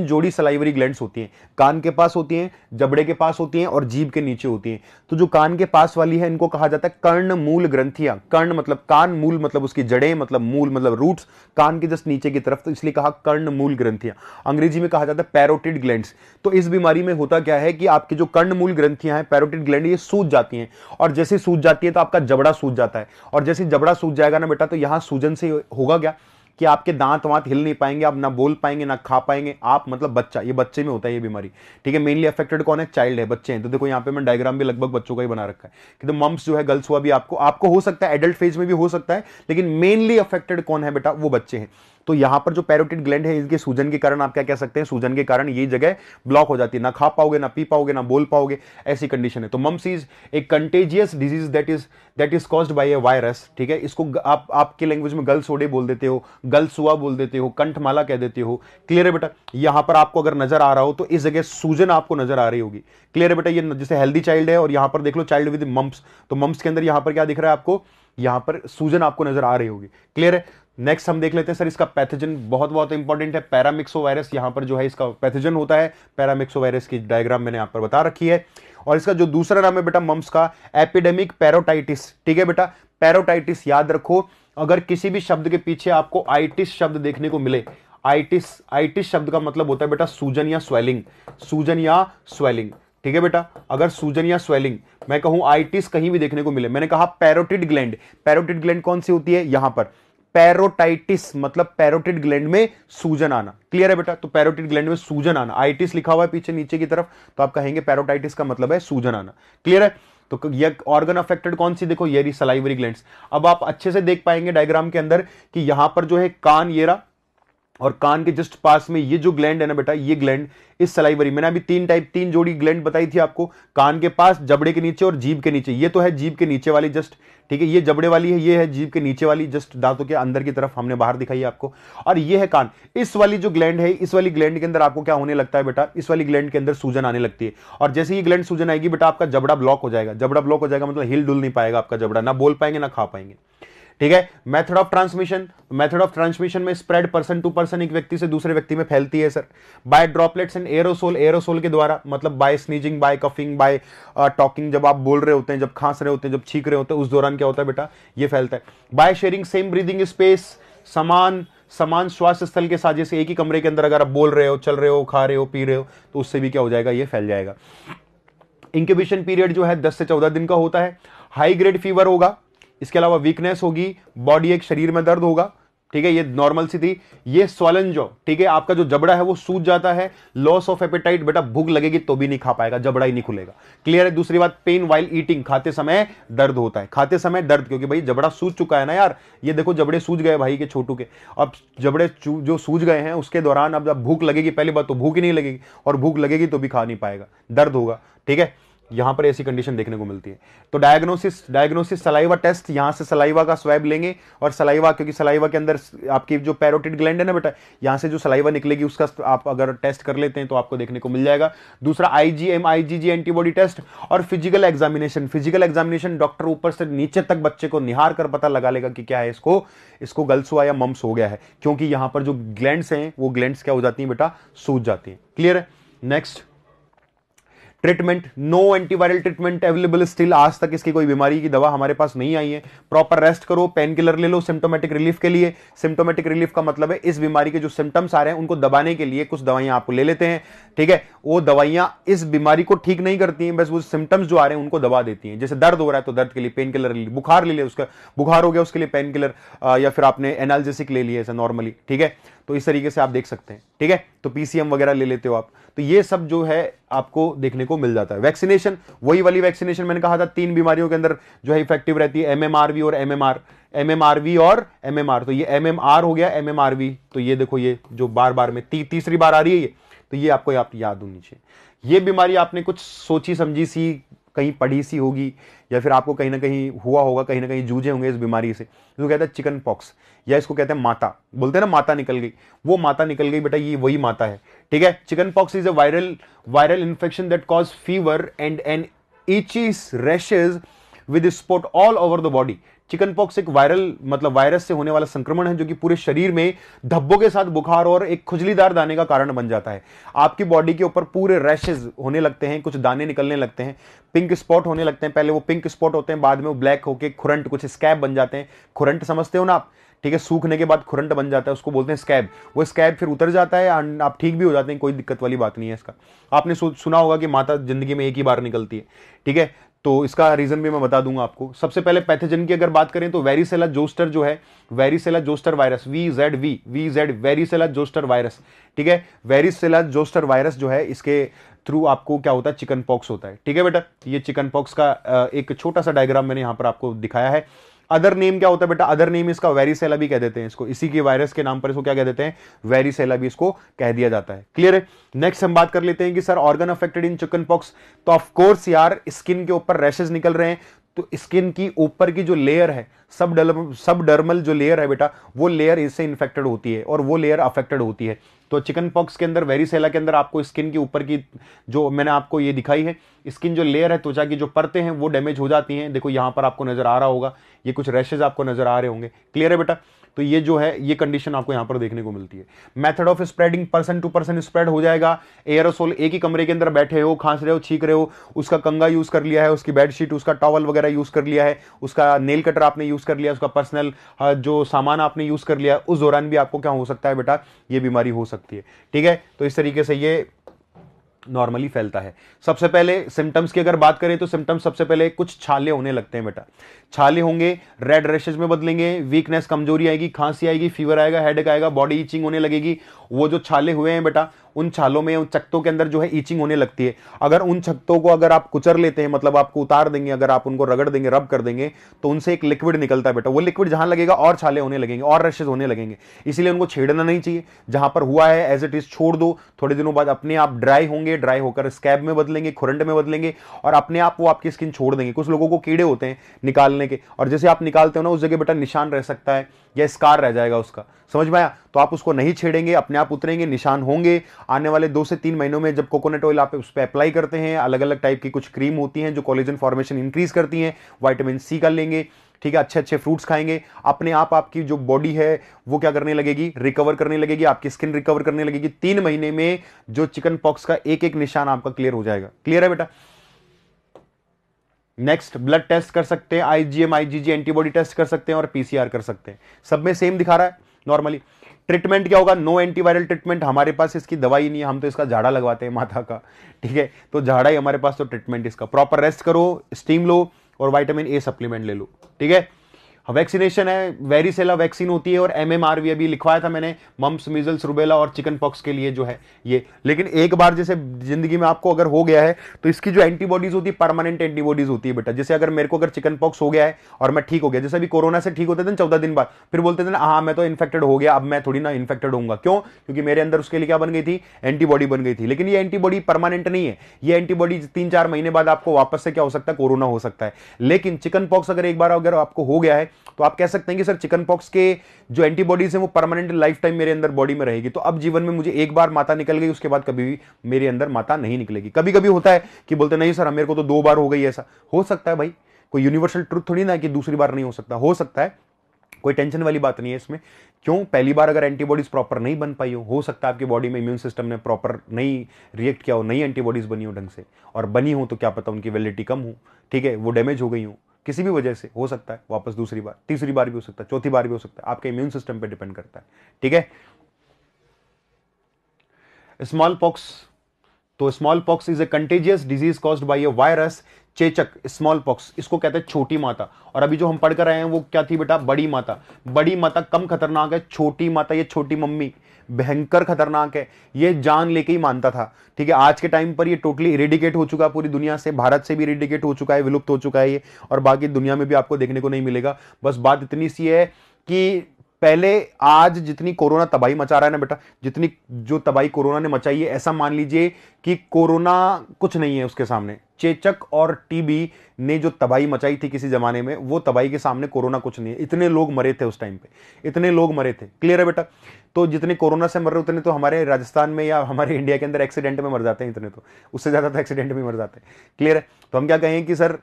जोड़ी सलाइवरी ग्लैंड्स होती हैं, कान के पास होती हैं, जबड़े के पास होती हैं और जीभ के नीचे होती हैं। तो जो कान के पास वाली है इनको कहा जाता है कर्ण मूल ग्रंथियां। कर्ण मतलब कान, मूल मतलब उसकी जड़ें, मतलब मूल मतलब रूट्स, कान के जस्ट नीचे की तरफ, तो इसलिए कहा कर्ण मूल ग्रंथियां। अंग्रेजी में कहा जाता है पैरोटिड ग्लैंड्स। तो इस बीमारी में होता क्या है कि आपकी जो कर्ण मूल ग्रंथियां हैं, पैरोटिड ग्लैंड, ये सूज जाती हैं, और जैसे सूज जाती है तो आपका जबड़ा सूज जाता है, और जैसे जबड़ा सूज जाएगा ना बेटा, तो यहां सूजन से होगा क्या कि आपके दांत वांत हिल नहीं पाएंगे, आप ना बोल पाएंगे ना खा पाएंगे, आप मतलब बच्चा, ये बच्चे में होता है ये बीमारी, ठीक है। मेनली अफेक्टेड कौन है? चाइल्ड है, बच्चे हैं। तो देखो यहाँ पे मैं डायग्राम भी लगभग बच्चों का ही बना रखा है कि तो मम्स जो है, गर्ल्स हुआ भी आपको हो सकता है, एडल्ट फेज में भी हो सकता है, लेकिन मेनली अफेक्टेड कौन है बेटा? वो बच्चे हैं। तो यहां पर जो पैरोटिड ग्लैंड है, इसके सूजन के कारण आप क्या कह सकते हैं? सूजन के कारण ये जगह ब्लॉक हो जाती है, ना खा पाओगे, ना पी पाओगे, ना बोल पाओगे, ऐसी कंडीशन है। तो mumps is a contagious disease that is caused by a virus, ठीक है। इसको आप आपके लैंग्वेज में गल सोडे बोल देते हो, गल सुआ बोल देते हो, कंठमाला कह देते हो। क्लियर है बेटा? यहां पर आपको अगर नजर आ रहा हो तो इस जगह सूजन आपको नजर आ रही होगी। क्लियर है बेटा? ये जैसे हेल्दी चाइल्ड है और यहां पर देख लो चाइल्ड विद मम्स, तो मम्स के अंदर यहां पर क्या दिख रहा है आपको? यहां पर सूजन आपको नजर आ रही होगी। क्लियर है? नेक्स्ट हम देख लेते हैं सर, इसका पैथोजन बहुत बहुत इंपॉर्टेंट है, पैरामिक्सोवायरस। यहां पर जो है इसका पैथोजन होता है पैरामिक्सोवायरस की डायग्राम मैंने यहां पर बता रखी है। और इसका जो दूसरा नाम है बेटा मम्स का, एपिडेमिक पैरोटाइटिस, ठीक है बेटा। पैरोटाइटिस याद रखो, अगर किसी भी शब्द के पीछे आपको आइटिस शब्द देखने को मिले, आइटिस शब्द का मतलब होता है बेटा सूजन या स्वेलिंग, सूजन या स्वेलिंग, ठीक है बेटा। अगर सूजन या स्वेलिंग, मैं कहूं आइटिस कहीं भी देखने को मिले, मैंने कहा पैरोटिड ग्लैंड, पैरोटिड ग्लैंड कौन सी होती है? यहां पर पैरोटाइटिस मतलब पैरोटिड ग्लैंड में सूजन आना। क्लियर है बेटा? तो पैरोटिड ग्लैंड में सूजन आना, आइटिस लिखा हुआ है पीछे नीचे की तरफ, तो आप कहेंगे पैरोटाइटिस का मतलब है सूजन आना। क्लियर है? तो ये ऑर्गन अफेक्टेड कौन सी? देखो ये रही सलाइवरी ग्लैंड्स। अब आप अच्छे से देख पाएंगे डायग्राम के अंदर कि यहां पर जो है कान ये रहा, और कान के जस्ट पास में ये जो ग्लैंड है ना बेटा, ये ग्लैंड इस सलाइवरी, मैंने अभी तीन जोड़ी ग्लैंड बताई थी आपको, कान के पास, जबड़े के नीचे और जीभ के नीचे। ये तो है जीभ के नीचे वाली जस्ट, ठीक है, ये जबड़े वाली है, ये है जीभ के नीचे वाली जस्ट दांतों के अंदर की तरफ हमने बाहर दिखाई है आपको, और ये है कान। इस वाली जो ग्लैंड है, इस वाली ग्लैंड के अंदर आपको क्या होने लगता है बेटा? इस वाली ग्लैंड के अंदर सूजन आने लगती है, और जैसे ही ग्लैंड सूजन आएगी बेटा, आपका जबड़ा ब्लॉक हो जाएगा। जबड़ा ब्लॉक हो जाएगा मतलब हिल डुल नहीं पाएगा आपका जबड़ा, ना बोल पाएंगे ना खा पाएंगे, ठीक है। मेथड ऑफ ट्रांसमिशन में स्प्रेड पर्सन टू पर्सन, एक व्यक्ति से दूसरे व्यक्ति में फैलती है sir, by droplets and aerosol के द्वारा, मतलब by sneezing, by coughing, by talking, जब आप बोल रहे होते हैं, जब खांस रहे होते हैं, जब छींक रहे होते हैं, उस दौरान क्या होता है बेटा? ये फैलता है। Bye sharing same breathing space, समान श्वास स्थल के साथ, जैसे एक ही कमरे के अंदर अगर आप बोल रहे हो, चल रहे हो, खा रहे हो, पी रहे हो, तो उससे भी क्या हो जाएगा? ये फैल जाएगा। इंक्यूबेशन पीरियड जो है 10 से 14 दिन का होता है। हाई ग्रेड फीवर होगा, इसके अलावा वीकनेस होगी, बॉडी एक, शरीर में दर्द होगा, ठीक है, ये नॉर्मल सी थी। ये स्वॉलन जॉ, ठीक है, आपका जो जबड़ा है वो सूज जाता है। लॉस ऑफ एपेटाइट, बेटा भूख लगेगी तो भी नहीं खा पाएगा, जबड़ा ही नहीं खुलेगा। क्लियर है? दूसरी बात, पेन वाइल ईटिंग, खाते समय दर्द होता है, खाते समय दर्द, क्योंकि भाई जबड़ा सूज चुका है ना यार, ये देखो जबड़े सूज गए भाई के, छोटू के। अब जबड़े जो सूज गए हैं उसके दौरान अब जब भूख लगेगी, पहली बात तो भूख ही नहीं लगेगी, और भूख लगेगी तो भी खा नहीं पाएगा, दर्द होगा, ठीक है। यहां पर ऐसी कंडीशन देखने को मिलती है। तो डायग्नोसिस सलाइवा टेस्ट, यहां से सलाइवा का स्वैब लेंगे, और सलाइवा, क्योंकि सलाइवा के अंदर आपकी जो पैरोटिड ग्लैंड है ना बेटा, यहां से जो सलाइवा निकलेगी उसका आप अगर टेस्ट कर लेते हैं तो आपको देखने को मिल जाएगा। दूसरा IgM IgG एंटीबॉडी टेस्ट, और फिजिकल एग्जामिनेशन डॉक्टर ऊपर से नीचे तक बच्चे को निहार कर पता लगा लेगा कि क्या है, इसको गलसुआ या मम्स हो गया है, क्योंकि यहां पर जो ग्लैंड्स हैं वो ग्लैंड्स क्या हो जाती हैं बेटा? सूज जाती हैं। क्लियर है? Next, treatment, no antiviral treatment available still, आज तक इसकी कोई बीमारी की दवा हमारे पास नहीं आई है। प्रॉपर रेस्ट करो, पेन किलर ले लो सिम्टोमेटिक रिलीफ के लिए। सिम्टोमेटिक रिलीफ का मतलब है इस बीमारी के जो सिम्टम्स आ रहे हैं उनको दबाने के लिए कुछ दवाइयां आपको ले लेते हैं, ठीक है। वो दवाइयां इस बीमारी को ठीक नहीं करती हैं, बस वो सिम्टम्स जो आ रहे हैं उनको दबा देती हैं। जैसे दर्द हो रहा है तो दर्द के लिए पेन किलर ले ली, बुखार ले लिया, उसका बुखार हो गया उसके लिए पेन किलर, या फिर आपने एनाल्जेसिक ले लिया ऐसा नॉर्मली, ठीक है। तो इस तरीके से आप देख सकते हैं, ठीक है। तो PCM वगैरह ले लेते हो आप। तो ये सब जो है आपको देखने को मिल जाता है। वैक्सीनेशन, वही वाली वैक्सीनेशन मैंने कहा था 3 बीमारियों के अंदर जो है इफेक्टिव रहती है, एमएमआरवी और एमएमआर, एमएमआरवी और एमएमआर। तो ये एमएमआर हो गया, एमएमआरवी, तो ये देखो ये जो बार बार में तीसरी बार आ रही है ये, तो ये आपको याद होनी चाहिए। ये बीमारी आपने कुछ सोची समझी सी, कहीं पढ़ी सी होगी, या फिर आपको कहीं ना कहीं हुआ होगा, कहीं ना कहीं जूझे होंगे इस बीमारी से। इसको कहते हैं चिकन पॉक्स, या इसको कहते हैं माता, बोलते हैं ना माता निकल गई, वो माता निकल गई बेटा, ये वही माता है। ठीक है, chicken pox is a viral infection that cause fever and an itchy rashes with spot all over the body. Chicken pox एक वायरल मतलब वायरस से होने वाला संक्रमण है जो कि पूरे शरीर में धब्बों के साथ बुखार और एक खुजलीदार दाने का कारण बन जाता है। आपकी बॉडी के ऊपर पूरे रैशेज होने लगते हैं, कुछ दाने निकलने लगते हैं, पिंक स्पॉट होने लगते हैं। पहले वो पिंक स्पॉट होते हैं, बाद में वो ब्लैक होके खुरंट, कुछ स्कैब बन जाते हैं। खुरंट समझते हो ना आप, ठीक है, सूखने के बाद खुरंट बन जाता है, उसको बोलते हैं स्कैब। वो स्कैब फिर उतर जाता है, आप ठीक भी हो जाते हैं, कोई दिक्कत वाली बात नहीं है इसका। आपने सुना होगा कि माता जिंदगी में एक ही बार निकलती है, ठीक है, तो इसका रीजन भी मैं बता दूंगा आपको। सबसे पहले पैथोजन की अगर बात करें तो वेरिसेला जोस्टर जो है, varicella zoster virus, VZ varicella zoster virus, ठीक है, वेरिसेला जोस्टर वायरस जो है, इसके थ्रू आपको क्या होता है, चिकन पॉक्स होता है। ठीक है बेटा, ये चिकन पॉक्स का एक छोटा सा डायग्राम मैंने यहां पर आपको दिखाया है। अदर नेम क्या होता है बेटा, अदर नेम इसका वेरिसेला भी कह देते हैं इसको, इसी की वायरस के नाम पर इसको क्या कह देते हैं, वेरिसेला भी इसको कह दिया जाता है। क्लियर है। नेक्स्ट हम बात कर लेते हैं कि sir organ affected in chicken pox, तो ऑफ कोर्स यार स्किन के ऊपर रैशेस निकल रहे हैं, तो स्किन की ऊपर की जो लेयर है, सबडर्मल जो लेयर है बेटा, वो लेयर इससे इन्फेक्टेड होती है और वो लेयर अफेक्टेड होती है। तो चिकन पॉक्स के अंदर, वेरिसेला के अंदर आपको स्किन के ऊपर की जो मैंने आपको ये दिखाई है, स्किन जो लेयर है, त्वचा की जो परतें हैं वो डैमेज हो जाती हैं। देखो यहां पर आपको नजर आ रहा होगा, ये कुछ रैशेज आपको नजर आ रहे होंगे। क्लियर है बेटा, तो ये जो है ये कंडीशन आपको यहां पर देखने को मिलती है। Method of spreading, person to person spread हो जाएगा। एयरोसोल, एक ही कमरे के अंदर बैठे हो, खांस रहे हो, छींक रहे हो, उसका कंगा यूज कर लिया है, उसकी बेडशीट, उसका टॉवल वगैरह यूज कर लिया है, उसका नेल कटर आपने यूज कर लिया, उसका पर्सनल जो सामान आपने यूज कर लिया, उस दौरान भी आपको क्या हो सकता है बेटा, ये बीमारी हो सकती है। ठीक है, तो इस तरीके से ये नॉर्मली फैलता है। सबसे पहले सिम्टम्स की अगर बात करें तो सिम्टम्स सबसे पहले कुछ छाले होने लगते हैं बेटा, छाले होंगे, रेड रैशेज में बदलेंगे, वीकनेस, कमजोरी आएगी, खांसी आएगी, फीवर आएगा, हेडेक आएगा, बॉडी ईचिंग होने लगेगी। वो जो छाले हुए हैं बेटा, उन छालों में, उन चकत्तों के अंदर जो है ईचिंग होने लगती है। अगर उन चकत्तों को अगर आप कुचर लेते हैं, मतलब आपको उतार देंगे, अगर आप उनको रगड़ देंगे, रब कर देंगे, तो उनसे एक लिक्विड निकलता है बेटा। वो लिक्विड जहां लगेगा और छाले होने लगेंगे और रैशेज होने लगेंगे। इसीलिए उनको छेड़ना नहीं चाहिए, जहां पर हुआ है एज इट इज छोड़ दो। थोड़े दिनों बाद अपने आप ड्राई होंगे, ड्राई होकर स्कैब में बदलेंगे, खुरंड में बदलेंगे, और अपने आप वो आपकी स्किन छोड़ देंगे। कुछ लोगों को कीड़े होते हैं निकालने के, और जैसे आप निकालते हो ना, उस जगह बेटा निशान रह सकता है या स्कार रह जाएगा उसका, समझ में आया। तो आप उसको नहीं छेड़ेंगे, अपने आप उतरेंगे, निशान होंगे। आने वाले 2 से 3 महीनों में जब कोकोनट ऑयल आप उस पर अप्लाई करते हैं, अलग अलग टाइप की कुछ क्रीम होती हैं जो कोलेजन फॉर्मेशन इंक्रीज करती हैं, विटामिन सी का लेंगे, ठीक है, अच्छे अच्छे फ्रूट्स खाएंगे, अपने आप आपकी जो बॉडी है वो क्या करने लगेगी, रिकवर करने लगेगी, आपकी स्किन रिकवर करने लगेगी। 3 महीने में जो चिकन पॉक्स का एक एक निशान आपका क्लियर हो जाएगा। क्लियर है बेटा। नेक्स्ट, ब्लड टेस्ट कर सकते हैं, IgM IgG एंटीबॉडी टेस्ट कर सकते हैं और PCR कर सकते हैं। सब में सेम दिखा रहा है नॉर्मली। ट्रीटमेंट क्या होगा, नो एंटीवायरल ट्रीटमेंट, हमारे पास इसकी दवाई नहीं है, हम तो इसका झाड़ा लगवाते हैं माथा का, ठीक है, तो झाड़ा ही हमारे पास, तो ट्रीटमेंट इसका प्रॉपर रेस्ट करो, स्टीम लो और विटामिन ए सप्लीमेंट ले लो। ठीक है, वैक्सीनेशन है, वेरिसेला वैक्सीन होती है, और MMRV अभी लिखवाया था मैंने, मम्प्स, मीजल्स, रुबेला और चिकन पॉक्स के लिए जो है ये। लेकिन एक बार जैसे जिंदगी में आपको अगर हो गया है तो इसकी जो एंटीबॉडीज होती है, परमानेंट एंटीबॉडीज होती है बेटा। जैसे अगर मेरे को अगर चिकन पॉक्स हो गया है और मैं ठीक हो गया, जैसे अभी कोरोना से ठीक होते थे 14 दिन बाद, फिर बोलते थे ना हाँ मैं तो इन्फेक्टेड हो गया, अब मैं थोड़ी ना इन्फेक्टेड होऊंगा। क्यों? क्योंकि मेरे अंदर उसके लिए क्या बन गई थी, एंटीबॉडी बन गई थी। लेकिन ये एंटीबॉडी परमानेंट नहीं है, ये एंटीबॉडी 3-4 महीने बाद आपको वापस से क्या हो सकता है, कोरोना हो सकता है। लेकिन चिकन पॉक्स अगर एक बार अगर आपको हो गया है तो आप कह सकते हैं कि सर चिकन पॉक्स के जो एंटीबॉडीज हैं वो परमानेंट लाइफ टाइम मेरे अंदर बॉडी में रहेगी। तो अब जीवन में मुझे एक बार माता निकल गई, उसके बाद कभी भी मेरे अंदर माता नहीं निकलेगी। कभी कभी होता है कि बोलते नहीं सर मेरे को तो 2 बार हो गई, ऐसा हो सकता है भाई, कोई यूनिवर्सल ट्रुथ थोड़ी ना कि दूसरी बार नहीं हो सकता है, कोई टेंशन वाली बात नहीं है इसमें। क्यों? पहली बार अगर एंटीबॉडीज प्रॉपर नहीं बन पाई हो सकता है आपकी बॉडी में इम्यून सिस्टम ने प्रॉपर नहीं रिएक्ट किया हो, नई एंटीबॉडीज बनी हो ढंग से, और बनी हो तो क्या पता उनकी वैलिडिटी कम हो, ठीक है, वो डैमेज हो गई हो किसी भी वजह से, हो सकता है वापस दूसरी बार, तीसरी बार भी हो सकता है, चौथी बार भी हो सकता है, आपके इम्यून सिस्टम पे डिपेंड करता है। ठीक है। स्मॉल पॉक्स, तो small pox is a contagious disease caused by a virus, चेचक, स्मॉल पॉक्स, इसको कहते हैं छोटी माता। और अभी जो हम पढ़ कर आए हैं वो क्या थी बेटा, बड़ी माता। बड़ी माता कम खतरनाक है, छोटी माता ये छोटी मम्मी, भयंकर खतरनाक है, ये जान लेके ही मानता था। ठीक है, आज के टाइम पर ये टोटली इरेडिकेट हो चुका है पूरी दुनिया से, भारत से भी इरेडिकेट हो चुका है, विलुप्त हो चुका है ये, और बाकी दुनिया में भी आपको देखने को नहीं मिलेगा। बस बात इतनी सी है कि पहले आज जितनी कोरोना तबाही मचा रहा है ना बेटा, जितनी जो तबाही कोरोना ने मचाई है, ऐसा मान लीजिए कि कोरोना कुछ नहीं है उसके सामने। चेचक और टीबी ने जो तबाही मचाई थी किसी जमाने में, वो तबाही के सामने कोरोना कुछ नहीं है। इतने लोग मरे थे उस टाइम पे, इतने लोग मरे थे। क्लियर है बेटा? तो जितने कोरोना से मर रहे उतने तो हमारे राजस्थान में या हमारे इंडिया के अंदर एक्सीडेंट में मर जाते हैं, इतने तो, उससे ज्यादा तो एक्सीडेंट में मर जाते हैं। क्लियर है? तो हम क्या कहें कि सर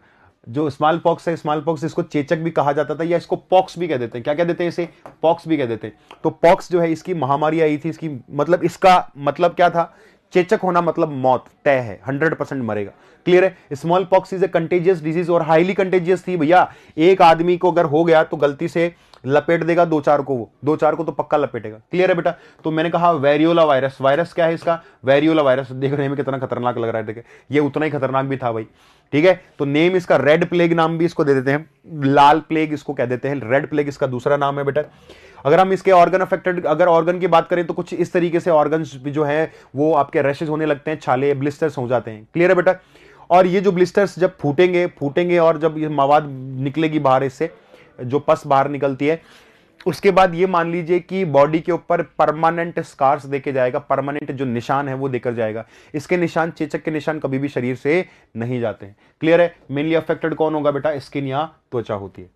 जो स्मॉल पॉक्स है, स्मॉल पॉक्स इसको चेचक भी कहा जाता था, या इसको पॉक्स भी कह देते हैं। क्या कह देते हैं इसे? पॉक्स भी कह देते हैं। तो पॉक्स जो है इसकी महामारी आई थी, इसकी मतलब, इसका मतलब क्या था? चेचक होना मतलब मौत तय है, 100% मरेगा। क्लियर है? Small pox is a contagious disease, और हाईली कंटेजियस थी भैया। एक आदमी को अगर हो गया तो गलती से लपेट देगा दो चार को, वो दो चार को तो पक्का लपेटेगा। क्लियर है बेटा? तो मैंने कहा वेरियोला वायरस, वायरस क्या है इसका? Variola virus. देखने में कितना खतरनाक लग रहा है, देखे, ये उतना ही खतरनाक भी था भाई। ठीक है, तो नेम इसका रेड प्लेग नाम भी इसको दे देते हैं, लाल प्लेग इसको कह देते हैं, रेड प्लेग इसका दूसरा नाम है बेटा। अगर हम इसके ऑर्गन अफेक्टेड, अगर ऑर्गन की बात करें तो कुछ इस तरीके से ऑर्गन्स जो है वो आपके रैशेज होने लगते हैं, छाले, ब्लिस्टर्स हो जाते हैं। क्लियर है बेटा? और ये जो ब्लिस्टर्स जब फूटेंगे और जब ये मवाद निकलेगी बाहर, इससे जो पस बाहर निकलती है, उसके बाद ये मान लीजिए कि बॉडी के ऊपर परमानेंट स्कार्स देके जाएगा, परमानेंट जो निशान है वो देकर जाएगा। इसके निशान, चेचक के निशान कभी भी शरीर से नहीं जाते हैं। क्लियर है? मेनली अफेक्टेड कौन होगा बेटा? स्किन या त्वचा होती है।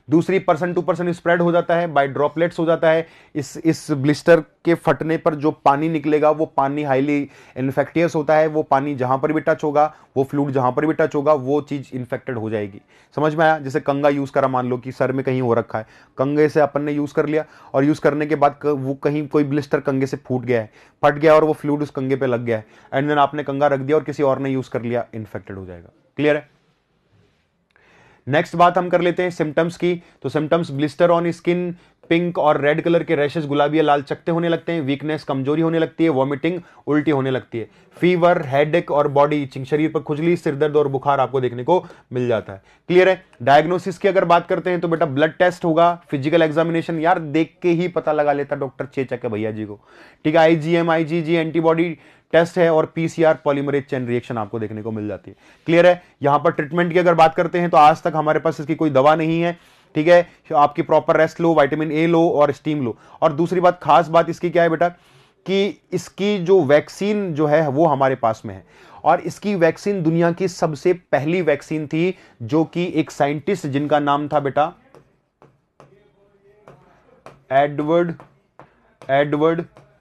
दूसरी, पर्सन टू पर्सन स्प्रेड हो जाता है, बाय ड्रॉपलेट्स हो जाता है। इस ब्लिस्टर के फटने पर जो पानी निकलेगा वो पानी हाईली इन्फेक्टियस होता है। वो पानी जहां पर भी टच होगा, वो फ्लूइड जहां पर भी टच होगा, वो चीज इन्फेक्टेड हो जाएगी। समझ में आया? जैसे कंगा यूज करा, मान लो कि सर में कहीं हो रखा है, कंगे से अपन ने यूज कर लिया, और यूज करने के बाद वो कहीं कोई ब्लिस्टर कंगे से फूट गया है, फट गया और वो फ्लूइड उस कंगे पे लग गया है, एंड देन आपने कंगा रख दिया और किसी और ने यूज कर लिया, इन्फेक्टेड हो जाएगा। क्लियर है? नेक्स्ट बात हम कर लेते हैं सिम्टम्स की। तो symptoms, blister on skin, pink और रेड कलर के रैशेस, गुलाबी या लाल चकत्ते होने लगते हैं, वीकनेस, कमजोरी होने लगती है, वॉमिटिंग, उल्टी होने लगती है, फीवर, हेडेक और बॉडी इचिंग, शरीर पर खुजली, सिरदर्द और बुखार आपको देखने को मिल जाता है। क्लियर है? डायग्नोसिस की अगर बात करते हैं तो बेटा ब्लड टेस्ट होगा, फिजिकल एग्जामिनेशन, यार देख के ही पता लगा लेता डॉक्टर चेचक है भैया जी को। ठीक है, आईजीएम, आईजीजी एंटीबॉडी टेस्ट है, और पीसीआर पॉलीमरेज चेन रिएक्शन आपको देखने को मिल जाती है। क्लियर है? यहां पर ट्रीटमेंट की अगर बात करते हैं तो आज तक हमारे पास इसकी कोई दवा नहीं है। ठीक है, आपकी प्रॉपर रेस्ट लो, विटामिन ए लो और स्टीम लो। और दूसरी बात, खास बात इसकी क्या है बेटा, कि इसकी जो वैक्सीन जो है वो हमारे पास में है, और इसकी वैक्सीन दुनिया की सबसे पहली वैक्सीन थी, जो कि एक साइंटिस्ट जिनका नाम था बेटा एडवर्ड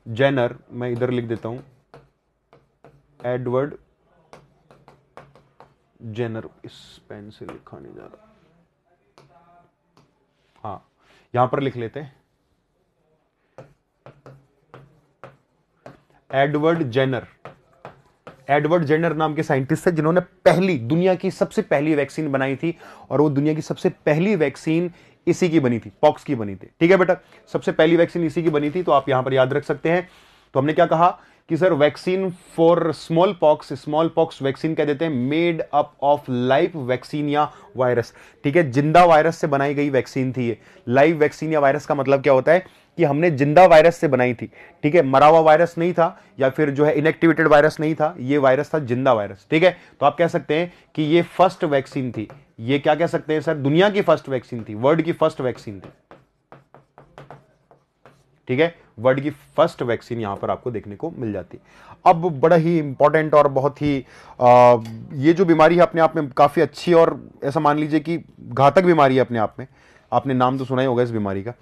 जेनर, मैं इधर लिख देता हूं, एडवर्ड जेनर, इस पेन से लिखा नहीं जा रहा, हाँ यहां पर लिख लेते हैं, एडवर्ड जेनर नाम के साइंटिस्ट है, जिन्होंने पहली, दुनिया की सबसे पहली वैक्सीन बनाई थी, और वो दुनिया की सबसे पहली वैक्सीन इसी की बनी थी, पॉक्स की बनी थी। ठीक है बेटा, सबसे पहली वैक्सीन इसी की बनी थी, तो आप यहां पर याद रख सकते हैं। तो हमने क्या कहा कि sir vaccine for small pox vaccine कह देते हैं made up of live vaccine या वायरस। ठीक है, जिंदा वायरस से बनाई गई वैक्सीन थी ये। लाइव वैक्सीन या वायरस का मतलब क्या होता है कि हमने जिंदा वायरस से बनाई थी। ठीक है, मरा हुआ वायरस नहीं था, या फिर जो है इनएक्टिवेटेड वायरस नहीं था, ये वायरस था जिंदा वायरस। ठीक है, तो आप कह सकते हैं कि ये फर्स्ट वैक्सीन थी। ये क्या कह सकते हैं सर? दुनिया की फर्स्ट वैक्सीन थी, वर्ल्ड की फर्स्ट वैक्सीन थी। ठीक है, वर्ल्ड की फर्स्ट वैक्सीन यहां पर आपको देखने को मिल जाती है। अब बड़ा ही इंपॉर्टेंट और बहुत ही ये जो बीमारी है अपने आप में काफी अच्छी, और ऐसा मान लीजिए कि घातक बीमारी है अपने आप में। आपने नाम तो सुना ही होगा इस बीमारी का।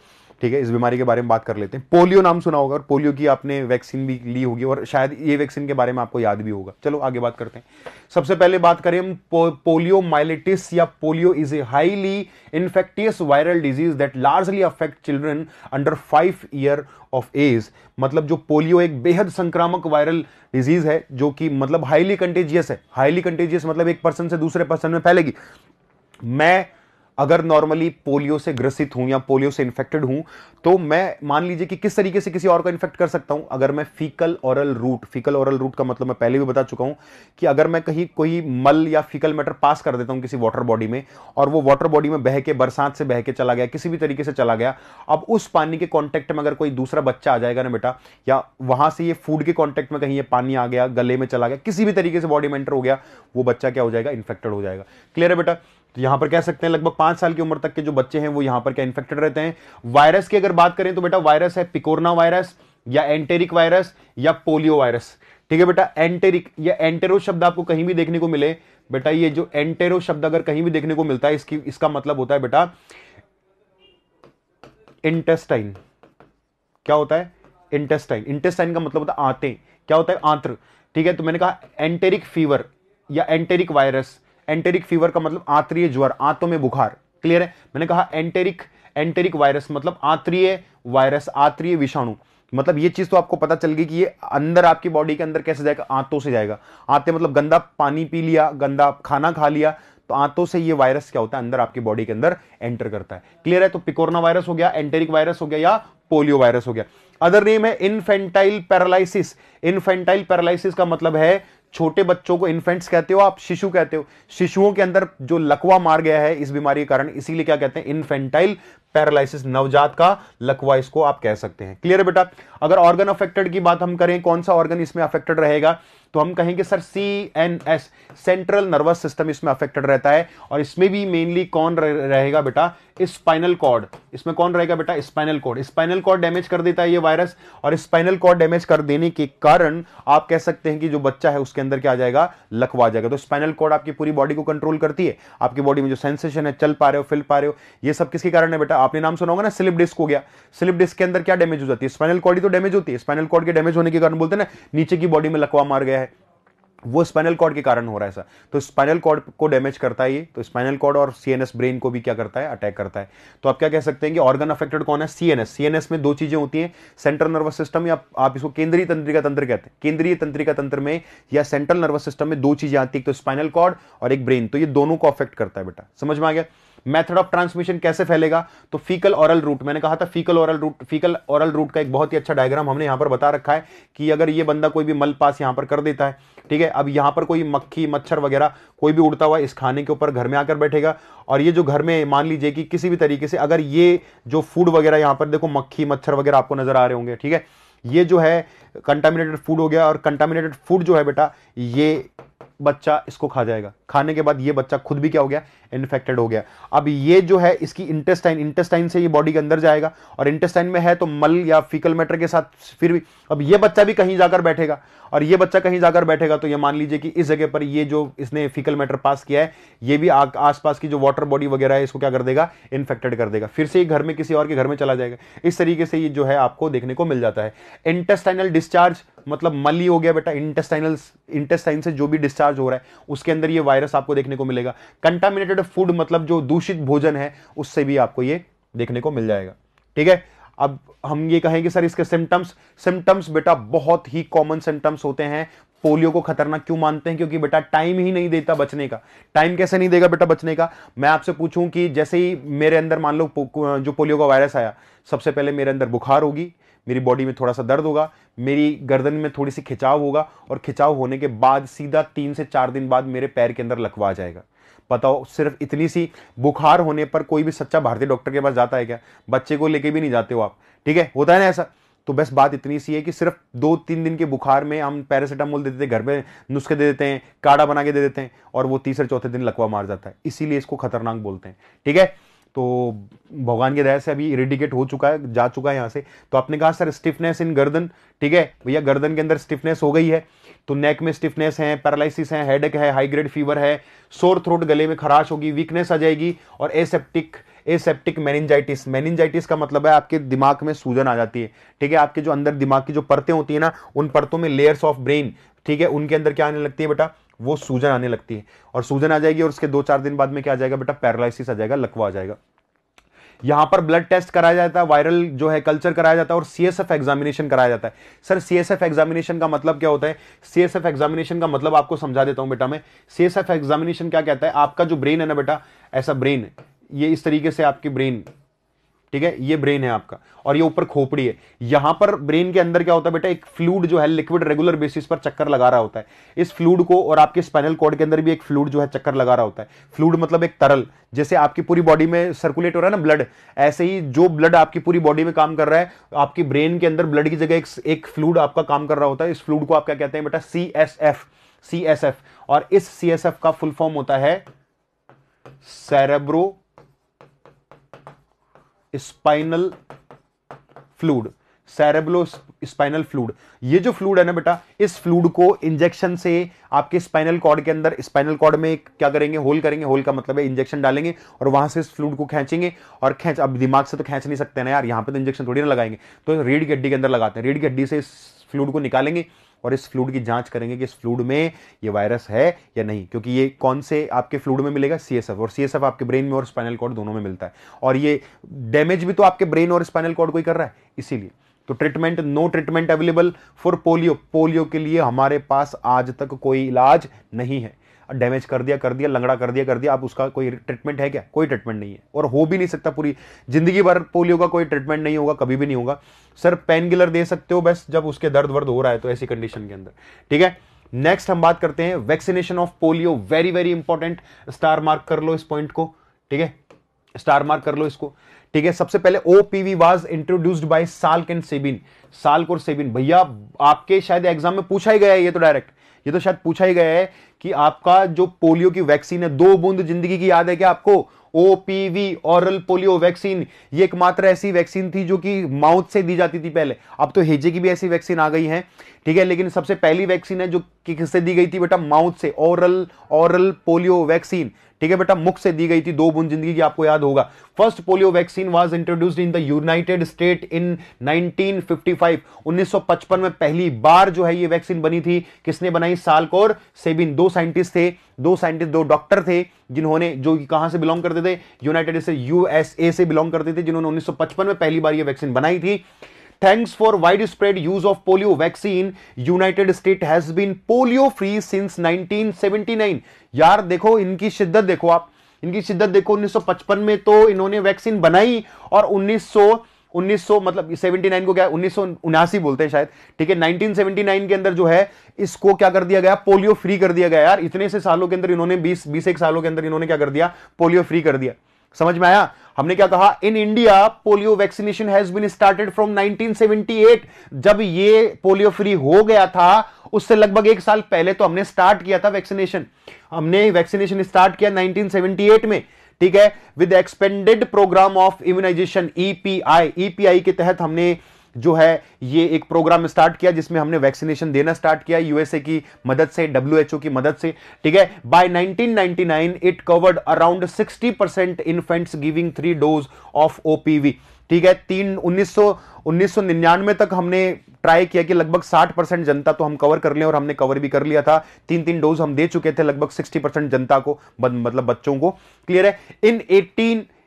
ठीक है, इस बीमारी के बारे में बात कर लेते हैं। पोलियो नाम सुना होगा, और पोलियो की आपने वैक्सीन भी ली होगी, और शायद ये वैक्सीन के बारे में आपको याद भी होगा। चलो आगे बात करते हैं। सबसे पहले बात करें हम पोलियो माइलेटिस, या polio is a highly infectious viral disease that largely affect children under 5 year of age. मतलब जो पोलियो एक बेहद संक्रामक वायरल डिजीज है, जो कि मतलब हाईली कंटेजियस है। हाईली कंटेजियस मतलब एक पर्सन से दूसरे पर्सन में फैलेगी। मैं अगर नॉर्मली पोलियो से ग्रसित हूं या पोलियो से इन्फेक्टेड हूं, तो मैं मान लीजिए कि किस तरीके से किसी और को इन्फेक्ट कर सकता हूं। अगर मैं फीकल ओरल रूट का मतलब मैं पहले भी बता चुका हूं कि अगर मैं कहीं कोई मल या फीकल मैटर पास कर देता हूं किसी वाटर बॉडी में, और वो वाटर बॉडी में बह के, बरसात से बह के चला गया, किसी भी तरीके से चला गया, अब उस पानी के कॉन्टेक्ट में अगर कोई दूसरा बच्चा आ जाएगा ना बेटा, या वहां से ये फूड के कॉन्टेक्ट में कहीं ये पानी आ गया, गले में चला गया, किसी भी तरीके से बॉडी में एंटर हो गया, वो बच्चा क्या हो जाएगा, इन्फेक्टेड हो जाएगा। क्लियर है बेटा? तो यहां पर कह सकते हैं लगभग 5 साल की उम्र तक के जो बच्चे हैं वो यहां पर क्या इन्फेक्टेड रहते हैं। वायरस की अगर बात करें तो बेटा वायरस है पिकोरना वायरस या एंटेरिक वायरस या पोलियो वायरस। ठीक है बेटा, एंटेरिक या एंटेरो शब्द आपको कहीं भी देखने को मिले बेटा, ये जो एंटेरो शब्द अगर कहीं भी देखने को मिलता है, इसका मतलब होता है बेटा इंटेस्टाइन। क्या होता है? इंटेस्टाइन। इंटेस्टाइन का मतलब होता है आंतें। क्या होता है? आंत्र। ठीक है, तो मैंने कहा एंटेरिक फीवर या एंटेरिक वायरस। एंटेरिक फीवर का मतलब आंतरीय ज्वर, आंतों में बुखार। क्लियर है? मैंने कहा एंटेरिक वायरस मतलब आंतरीय वायरस, आंतरीय विषाणु। मतलब ये चीज तो आपको पता चल गई कि ये अंदर आपकी बॉडी के अंदर कैसे जाएगा, आंतों से जाएगा। आंतें मतलब गंदा पानी पी लिया, गंदा खाना खा लिया, तो आंतों से ये वायरस क्या होता है, अंदर आपकी बॉडी के अंदर एंटर करता है। क्लियर है? तो पिकोरना वायरस हो गया, एंटेरिक वायरस हो गया या पोलियो वायरस हो गया। अदर नेम है इन्फेंटाइल पैरालाइसिस। इन्फेंटाइल पैरालाइसिस का मतलब है छोटे बच्चों को, इन्फेंट्स कहते हो आप, शिशु कहते हो, शिशुओं के अंदर जो लकवा मार गया है इस बीमारी के कारण, इसीलिए क्या कहते हैं, इन्फेंटाइल पैरालाइसिस, नवजात का लकवा इसको आप कह सकते हैं। क्लियर है बेटा? अगर ऑर्गन अफेक्टेड की बात हम करें, कौन सा ऑर्गन इसमें अफेक्टेड रहेगा, तो हम कहेंगे sir CNS, central nervous system इसमें अफेक्टेड रहता है। और इसमें भी मेनली कौन रहेगा बेटा, स्पाइनल कॉर्ड। इसमें कौन रहेगा बेटा, spinal cord. Spinal cord damage कर देता है ये वायरस, और स्पाइनल कॉर्ड डैमेज कर देने के कारण आप कह सकते हैं कि जो बच्चा है उसके अंदर क्या आ जाएगा, लकवा आ जाएगा। तो स्पाइनल कॉर्ड आपकी पूरी बॉडी को कंट्रोल करती है। आपकी बॉडी में जो सेंसेशन है, चल पा रहे हो, फिल पा रहे हो, ये सब किसके कारण है बेटा? आपने नाम सुना होगा ना, स्लिप डिस्क हो गया। स्लिप डिस्क के अंदर क्या डैमेज हो जाती है, स्पाइनल कॉर्ड ही तो डैमेज होती है। स्पाइनल कॉर्ड के डैमेज होने के कारण बोलते हैं ना, नीचे की बॉडी में लकवा मार गया है, वो स्पाइनल कॉर्ड के कारण हो रहा है ऐसा। तो स्पाइनल कॉर्ड को डैमेज करता है ये। तो स्पाइनल कॉर्ड और CNS ब्रेन को भी क्या करता है, अटैक करता है। तो आप क्या कह सकते हैं कि ऑर्गन अफेक्टेड कौन है, CNS। CNS में दो चीजें होती हैं, सेंट्रल नर्वस सिस्टम या आप इसको केंद्रीय तंत्रिका तंत्र कहते हैं। केंद्रीय तंत्रिका तंत्र में या सेंट्रल नर्वस सिस्टम में दो चीजें आती है, एक तो स्पाइनल कॉर्ड और एक ब्रेन। तो ये दोनों को अफेक्ट करता है बेटा, समझ में आ गया? मेथड ऑफ ट्रांसमिशन कैसे फैलेगा, तो फीकल ओरल रूट। मैंने कहा था फीकल ओरल रूट का एक बहुत ही अच्छा डायग्राम हमने यहां पर बता रखा है कि अगर ये बंदा कोई भी मल पास यहां पर कर देता है, ठीक है, अब यहां पर कोई मक्खी मच्छर वगैरह कोई भी उड़ता हुआ इस खाने के ऊपर घर में आकर बैठेगा, और ये जो घर में मान लीजिए कि किसी भी तरीके से अगर ये जो फूड वगैरह यहां पर देखो मक्खी मच्छर वगैरह आपको नजर आ रहे होंगे, ठीक है, ये जो है कंटामिनेटेड फूड हो गया, और कंटामिनेटेड फूड जो है बेटा, ये बच्चा इसको खा जाएगा। खाने के बाद ये बच्चा खुद भी क्या हो गया, इन्फेक्टेड हो गया। अब ये जो है इसकी इंटेस्टाइन से ये बॉडी के अंदर जाएगा, और इंटेस्टाइन में है तो मल या फीकल मैटर के साथ फिर भी, अब ये बच्चा भी कहीं जाकर बैठेगा, और ये बच्चा कहीं जाकर बैठेगा, तो ये मान लीजिए कि इस जगह पर ये जो इसने फीकल मैटर पास किया है, ये भी आसपास की जो वाटर बॉडी वगैरह है इसको क्या कर देगा, इन्फेक्टेड कर देगा। फिर से ये घर में किसी और के घर में चला जाएगा। इस तरीके से ये जो है आपको देखने को मिल जाता है। इंटेस्टाइनल डिस्चार्ज मतलब मल ही हो गया बेटा, इंटेस्टाइन से जो भी डिस्चार्ज हो रहा है उसके अंदर ये वायरस आपको देखने को मिलेगा। कंटामिनेटेड फूड मतलब जो दूषित भोजन है उससे भी आपको ये देखने को मिल जाएगा। ठीक है, अब हम ये कहेंगे सर इसके सिम्टम्स बेटा बहुत ही कॉमन सिम्टम्स होते हैं। पोलियो को खतरनाक क्यों मानते हैं, क्योंकि बेटा टाइम ही नहीं देता बचने का। टाइम कैसे नहीं देगा बेटा बचने का, मैं आपसे पूछूं कि जैसे ही मेरे अंदर मान लो जो पोलियो का वायरस आया, सबसे पहले मेरे अंदर बुखार होगी, मेरी बॉडी में थोड़ा सा दर्द होगा, मेरी गर्दन में थोड़ी सी खिंचाव होगा, और खिंचाव होने के बाद सीधा 3 से 4 दिन बाद मेरे पैर के अंदर लकवा आ जाएगा। बताओ, सिर्फ इतनी सी बुखार होने पर कोई भी सच्चा भारतीय डॉक्टर के पास जाता है क्या? बच्चे को लेके भी नहीं जाते हो आप, ठीक है, होता है ना ऐसा। तो बस बात इतनी सी है कि सिर्फ 2-3 दिन के बुखार में हम पैरासीटामोल दे देते हैं, घर में नुस्खे दे देते हैं, काढ़ा बना के दे देते हैं, और वो तीसरे चौथे दिन लकवा मार जाता है। इसीलिए इसको खतरनाक बोलते हैं। ठीक है, तो भगवान की दया से अभी इरेडिकेट हो चुका है, जा चुका है यहाँ से। तो आपने कहा सर स्टिफनेस इन गर्दन, ठीक है भैया, गर्दन के अंदर स्टिफनेस हो गई है, तो नेक में स्टिफनेस है, पैरालिसिस है, हेडेक है, हाई ग्रेड फीवर है, सोर थ्रोट, गले में खराश होगी, वीकनेस आ जाएगी, और एसेप्टिक मेनिंजाइटिस का मतलब है आपके दिमाग में सूजन आ जाती है। ठीक है, आपके जो अंदर दिमाग की जो परतें होती है ना, उन परतों में लेयर्स ऑफ ब्रेन, ठीक है, उनके अंदर क्या आने लगती है बेटा, वो सूजन आने लगती है, और सूजन आ जाएगी, और उसके 2-4 दिन बाद में क्या आ जाएगा बेटा, पैरालिसिस आ जाएगा, लकवा आ जाएगा। यहां पर ब्लड टेस्ट कराया जाता है, वायरल जो है कल्चर कराया जाता है, और CSF एग्जामिनेशन कराया जाता है। सर CSF एग्जामिनेशन का मतलब क्या होता है? CSF एग्जामिनेशन का मतलब आपको समझा देता हूं बेटा मैं। CSF एग्जामिनेशन क्या कहता है, आपका जो ब्रेन है ना बेटा, ऐसा ब्रेन ये इस तरीके से आपकी ब्रेन, ठीक है, ये ब्रेन है आपका, और ये ऊपर खोपड़ी है। यहां पर ब्रेन के अंदर क्या होता है बेटा, एक फ्लूइड जो है लिक्विड रेगुलर बेसिस पर चक्कर लगा रहा होता है। इस फ्लूइड को, और आपके स्पाइनल कॉर्ड के अंदर भी एक फ्लूइड जो है चक्कर लगा रहा होता है। फ्लूइड मतलब एक तरल, जैसे आपकी पूरी बॉडी में सर्कुलेट हो रहा है ना ब्लड, ऐसे ही जो ब्लड आपकी पूरी बॉडी में काम कर रहा है, आपकी ब्रेन के अंदर ब्लड की जगह एक फ्लूइड आपका काम कर रहा होता है। इस फ्लूइड को आप क्या कहते हैं बेटा, CSF। और इस CSF का फुल फॉर्म होता है cerebro spinal fluid, cerebro spinal fluid. ये जो फ्लूइड है ना बेटा, इस फ्लूइड को इंजेक्शन से आपके स्पाइनल कॉर्ड के अंदर, स्पाइनल कॉर्ड में क्या करेंगे, होल करेंगे, होल का मतलब है इंजेक्शन डालेंगे, और वहां से इस फ्लूइड को खींचेंगे, और अब दिमाग से तो खींच नहीं सकते ना यार, यहां पे तो इंजेक्शन थोड़ी ना लगाएंगे, तो रीढ़ की हड्डी के अंदर लगाते हैं। रीढ़ की हड्डी से इस फ्लूइड को निकालेंगे और इस फ्लूइड की जांच करेंगे कि इस फ्लूइड में ये वायरस है या नहीं, क्योंकि ये कौन से आपके फ्लूइड में मिलेगा, CSF, और CSF आपके ब्रेन में और स्पाइनल कॉर्ड दोनों में मिलता है, और ये डैमेज भी तो आपके ब्रेन और स्पाइनल कॉर्ड को ही कर रहा है। इसीलिए तो treatment, no treatment available for polio. Polio के लिए हमारे पास आज तक कोई इलाज नहीं है। डैमेज कर दिया, लंगड़ा कर दिया, अब उसका कोई ट्रीटमेंट है क्या? कोई ट्रीटमेंट नहीं है, और हो भी नहीं सकता। पूरी जिंदगी भर पोलियो का कोई ट्रीटमेंट नहीं होगा, कभी भी नहीं होगा। सर पेन किलर दे सकते हो बस जब उसके दर्द वर्द हो रहा है, तो ऐसी कंडीशन के अंदर, ठीक है। नेक्स्ट हम बात करते हैं vaccination of polio. Very very important, star mark कर लो इस पॉइंट को, ठीक है, स्टार मार्क कर लो इसको, ठीक है। सबसे पहले OPV was introduced by Salk and Sabin. Salk और सेबिन, भैया आपके शायद एग्जाम में पूछा ही गया है, ये तो शायद पूछा ही गया है कि आपका जो पोलियो की वैक्सीन है, 2 बूंद जिंदगी की, याद है क्या आपको? OPV, oral polio vaccine. ये एकमात्र ऐसी वैक्सीन थी जो कि माउथ से दी जाती थी पहले। अब तो हेजे की भी ऐसी वैक्सीन आ गई है, ठीक है, लेकिन सबसे पहली वैक्सीन है जो कि किससे दी गई थी बेटा? माउथ से, ऑरल पोलियो वैक्सीन, ठीक है बेटा, मुख से दी गई थी, 2 बूंद जिंदगी की, आपको याद होगा। First polio vaccine was introduced in the United state in 1955। 1955 में पहली बार जो है ये वैक्सीन बनी थी। किसने बनाई? साल्क और सेबिन। 2 साइंटिस्ट थे, 2 डॉक्टर थे, जिन्होंने, जो कहां से बिलोंग करते थे? यूनाइटेड स्टेट, USA से बिलोंग करते थे, जिन्होंने 1955 में पहली बार ये वैक्सीन बनाई थी। Thanks for widespread use of polio vaccine, United States has been polio free since 1979। यार देखो इनकी शिद्दत, देखो आप इनकी शिद्दत देखो। 1955 में तो इन्होंने वैक्सीन बनाई, और 1900 मतलब 79 को क्या, 1979 बोलते हैं शायद, ठीक है, 1979 के अंदर जो है इसको क्या कर दिया गया? पोलियो फ्री कर दिया गया। यार इतने से सालों के अंदर इन्होंने 20 सालों के अंदर इन्होंने क्या कर दिया? पोलियो फ्री कर दिया। समझ में आया? हमने क्या कहा? In India polio vaccination has been started from 1978। जब ये पोलियो फ्री हो गया था उससे लगभग 1 साल पहले तो हमने स्टार्ट किया था वैक्सीनेशन। हमने वैक्सीनेशन स्टार्ट किया 1978 में, ठीक है, with expanded programme of immunisation, EPI के तहत हमने जो है ये एक प्रोग्राम स्टार्ट किया, जिसमें हमने वैक्सीनेशन देना स्टार्ट किया USA की मदद से, WHO की मदद से, ठीक है। By 1999 it covered around 60% infants giving 3 dose of OPV, ठीक है। 1999 तक हमने ट्राई किया कि लगभग 60% जनता तो हम कवर कर लें, और हमने कवर भी कर लिया था। 3 डोज हम दे चुके थे लगभग 60% जनता को, मतलब बच्चों को। क्लियर है?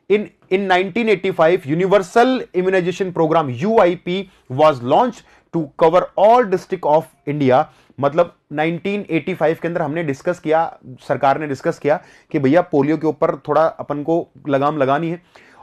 In 1985, Universal Immunization Program UIP was launched to cover all district of India। मतलब 1985 के अंदर हमने डिस्कस किया, सरकार ने डिस्कस किया कि भैया पोलियो के ऊपर थोड़ा अपन को लगाम लगानी है,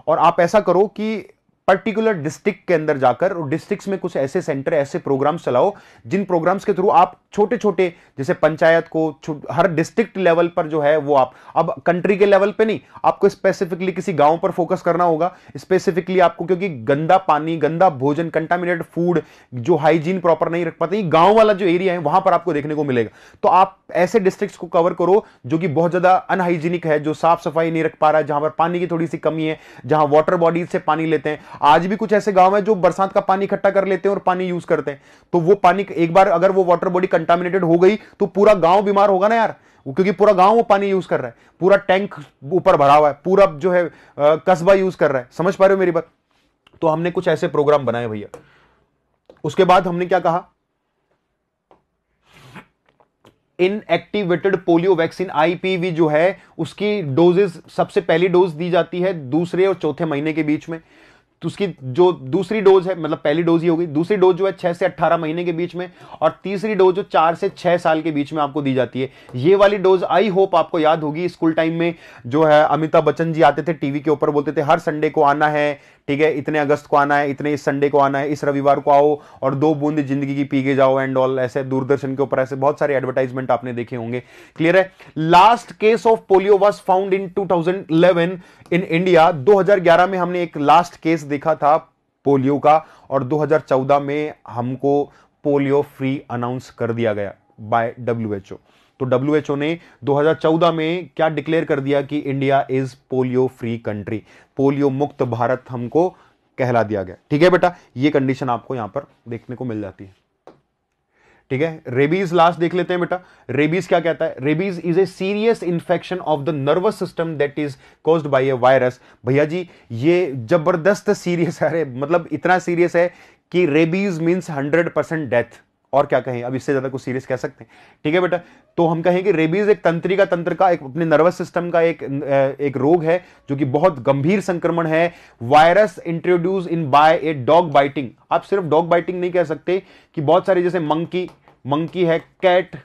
और आप ऐसा करो कि पर्टिकुलर डिस्ट्रिक्ट के अंदर जाकर, और डिस्ट्रिक्ट्स में कुछ ऐसे सेंटर, ऐसे प्रोग्राम्स चलाओ जिन प्रोग्राम्स के थ्रू आप छोटे छोटे, जैसे पंचायत को, हर डिस्ट्रिक्ट लेवल पर जो है वो आप, अब कंट्री के लेवल पे नहीं, आपको स्पेसिफिकली किसी गांव पर फोकस करना होगा स्पेसिफिकली आपको, क्योंकि गंदा पानी, गंदा भोजन, कंटामिनेटेड फूड, जो हाइजीन प्रॉपर नहीं रख पाते, गांव वाला जो एरिया है वहां पर आपको देखने को मिलेगा। तो आप ऐसे डिस्ट्रिक्ट्स को कवर करो जो कि बहुत ज्यादा अनहाइजीनिक है, जो साफ सफाई नहीं रख पा रहा है, जहां पर पानी की थोड़ी सी कमी है, जहां वाटर बॉडीज से पानी लेते हैं। आज भी कुछ ऐसे गांव हैं जो बरसात का पानी इकट्ठा कर लेते हैं और पानी यूज करते हैं, तो वो पानी एक बार अगर वो वाटर बॉडी कंटामिनेटेड हो गई तो पूरा गांव बीमार होगा ना यार, क्योंकि पूरा गांव वो पानी यूज कर रहा है, पूरा टैंक ऊपर भरा हुआ है, पूरा जो है कस्बा यूज कर रहा है। समझ पा रहे हो मेरी बात? तो हमने कुछ ऐसे प्रोग्राम बनाए भैया। उसके बाद हमने क्या कहा? इनएक्टिवेटेड पोलियो वैक्सीन IPV जो है उसकी डोजेस, सबसे पहली डोज दी जाती है 2 और 4 महीने के बीच में, तो उसकी जो दूसरी डोज है, मतलब पहली डोज ही होगी, दूसरी डोज जो है 6 से 18 महीने के बीच में, और तीसरी डोज जो 4 से 6 साल के बीच में आपको दी जाती है। ये वाली डोज आई होप आपको याद होगी, स्कूल टाइम में जो है अमिताभ बच्चन जी आते थे टीवी के ऊपर, बोलते थे हर संडे को आना है, ठीक है, इतने अगस्त को आना है, इतने इस संडे को आना है, इस रविवार को आओ और 2 बूंद जिंदगी की पी के जाओ एंड ऑल। ऐसे दूरदर्शन के ऊपर ऐसे बहुत सारे एडवर्टाइजमेंट आपने देखे होंगे। क्लियर है। Last case of polio was found in 2011 in India. 2011 में हमने एक लास्ट केस देखा था पोलियो का, और 2014 में हमको पोलियो फ्री अनाउंस कर दिया गया बाय WHO। तो WHO ने 2014 में क्या डिक्लेयर कर दिया कि India is polio free country, polio मुक्त भारत हमको कहला दिया गया। ठीक है बेटा, ये कंडीशन आपको यहां पर देखने को मिल जाती है। ठीक है, रेबीज लास्ट देख लेते हैं बेटा। रेबीज क्या कहता है? Rabies is a serious infection of the nervous system that is caused by a virus. भैया जी ये जबरदस्त सीरियस है, मतलब इतना सीरियस है कि रेबीज मींस 100% डेथ। और क्या कहें, अब इससे ज्यादा कुछ सीरियस कह सकते हैं? ठीक है बेटा, तो हम कहें कि रेबीज एक तंत्रिका तंत्र का, एक अपने नर्वस सिस्टम का एक रोग है जो कि बहुत गंभीर संक्रमण है। Virus introduce in by a dog biting. आप सिर्फ डॉग बाइटिंग नहीं कह सकते कि बहुत सारे, जैसे मंकी है, कैट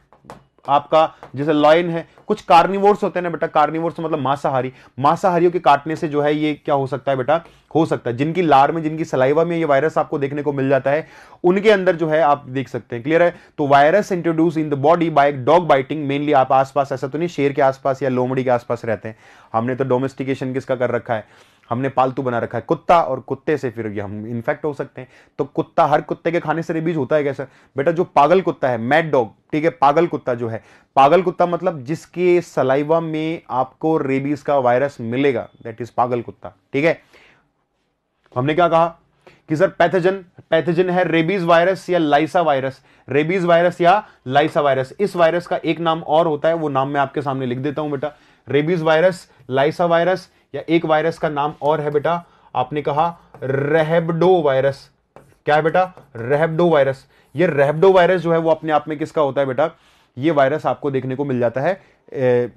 आपका, जैसे लॉयन है, कुछ कार्निवोर्स होते हैं ना बेटा। कार्निवोर्स मतलब मांसाहारियों के काटने से जो है ये क्या हो सकता है बेटा, हो सकता है जिनकी लार में, जिनकी सलाइवा में ये वायरस आपको देखने को मिल जाता है, उनके अंदर जो है आप देख सकते हैं। क्लियर है। तो virus introduce in the body by dog biting. Mainly आप आसपास, ऐसा तो नहीं शेर के आसपास या लोमड़ी के आसपास रहते हैं, हमने तो डोमेस्टिकेशन किसका कर रखा है, हमने पालतू बना रखा है कुत्ता, और कुत्ते से फिर हम इन्फेक्ट हो सकते हैं। तो कुत्ता, हर कुत्ते के खाने से रेबीज होता है कैसे बेटा? जो पागल कुत्ता है, मैड डॉग, ठीक है, पागल कुत्ता जो है, पागल कुत्ता मतलब जिसके सलाइवा में आपको रेबीज का वायरस मिलेगा, दैट इज पागल कुत्ता। ठीक है, हमने क्या कहा कि सर पैथोजन है रेबीज वायरस या लाइसा वायरस, रेबीज वायरस या लाइसा वायरस। इस वायरस का एक नाम और होता है, वो नाम मैं आपके सामने लिख देता हूं बेटा। रेबीज वायरस, लाइसा वायरस, या एक वायरस का नाम और है बेटा, आपने कहा रेहब्डो वायरस। क्या है बेटा? रेहब्डो वायरस। ये रेहब्डो वायरस जो है वो अपने आप में किसका होता है बेटा? ये वायरस आपको देखने को मिल जाता है,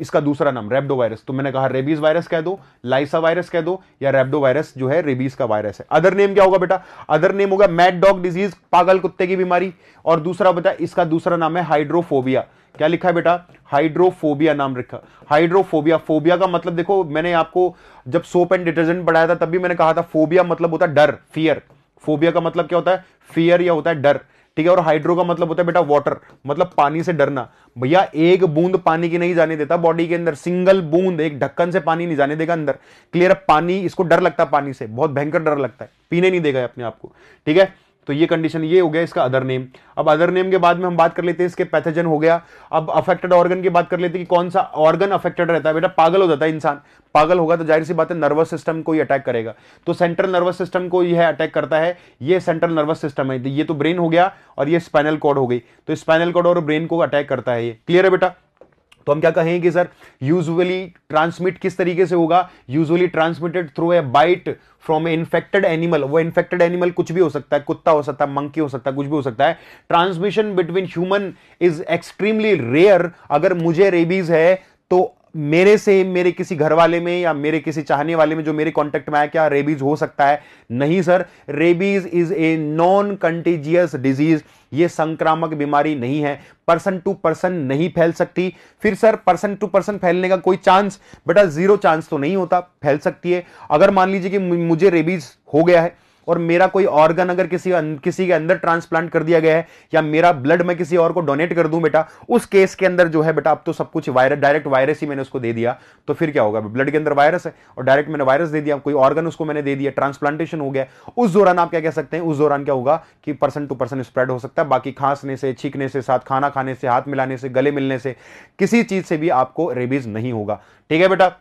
इसका दूसरा नाम रेब्डो वायरस। तो मैंने कहा रेबीज वायरस कह दो, लाइसा वायरस कह दो, या रेब्डो वायरस जो है रेबीज का वायरस है। अदर नेम क्या होगा बेटा? अदर नेम होगा मैड डॉग डिजीज, पागल कुत्ते की बीमारी। और दूसरा बेटा, इसका दूसरा नाम है हाइड्रोफोबिया। क्या लिखा है बेटा? हाइड्रोफोबिया नाम रखा। हाइड्रोफोबिया, फोबिया का मतलब देखो, मैंने आपको जब सोप एंड डिटर्जेंट पढ़ाया था तब भी मैंने कहा था फोबिया मतलब होता है डर, फियर। फोबिया का मतलब क्या होता है? फियर या होता है डर। ठीक है, और हाइड्रो का मतलब होता है बेटा वाटर, मतलब पानी से डरना। भैया एक बूंद पानी की नहीं जाने देता बॉडी के अंदर, सिंगल बूंद, एक ढक्कन से पानी नहीं जाने देगा अंदर। क्लियर है? पानी, इसको डर लगता है पानी से, बहुत भयंकर डर लगता है, पीने नहीं देगा अपने आप को। ठीक है, तो ये कंडीशन, ये हो गया इसका अदर नेम। अब अदर नेम के बाद में हम बात कर लेते हैं इसके पैथोजन हो गया। अब अफेक्टेड ऑर्गन की बात कर लेते हैं कि कौन सा ऑर्गन अफेक्टेड रहता है बेटा? पागल हो जाता है इंसान, पागल होगा तो जाहिर सी बात है नर्वस सिस्टम को ही अटैक करेगा। तो सेंट्रल नर्वस सिस्टम को यह अटैक करता है, ये सेंट्रल नर्वस सिस्टम है, ये तो ब्रेन हो गया और ये स्पाइनल कॉर्ड हो गई। तो स्पाइनल कॉर्ड और ब्रेन को अटैक करता है ये। क्लियर है बेटा? तो हम क्या कहेंगे सर, यूजुअली ट्रांसमिट किस तरीके से होगा? Usually transmitted through a bite from A infected animal. वो इन्फेक्टेड एनिमल कुछ भी हो सकता है, कुत्ता हो सकता है, मंकी हो सकता है, कुछ भी हो सकता है। Transmission between human is extremely rare. अगर मुझे रेबीज है तो मेरे से मेरे किसी घर वाले में या मेरे किसी चाहने वाले में जो मेरे कांटेक्ट में आया, क्या रेबीज हो सकता है? नहीं sir, rabies is a non contagious disease. ये संक्रामक बीमारी नहीं है, पर्सन टू पर्सन नहीं फैल सकती। फिर सर पर्सन टू पर्सन फैलने का कोई चांस? बेटा 0 चांस तो नहीं होता, फैल सकती है। अगर मान लीजिए कि मुझे रेबीज हो गया है और मेरा कोई ऑर्गन अगर किसी के अंदर ट्रांसप्लांट कर दिया गया है, या मेरा ब्लड मैं किसी और को डोनेट कर दूं बेटा, उस केस के अंदर जो है बेटा, अब तो सब कुछ वायरस, डायरेक्ट वायरस ही मैंने उसको दे दिया, तो फिर क्या होगा? ब्लड के अंदर वायरस है और डायरेक्ट मैंने वायरस दे दिया, कोई ऑर्गन उसको मैंने दे दिया, ट्रांसप्लांटेशन हो गया। उस दौरान आप क्या कह सकते हैं? उस दौरान क्या होगा कि पर्सन टू पर्सन स्प्रेड हो सकता है। बाकी खांसने से, छींकने से, साथ खाना खाने से, हाथ मिलाने से, गले मिलने से, किसी चीज से भी आपको रेबीज नहीं होगा। ठीक है बेटा?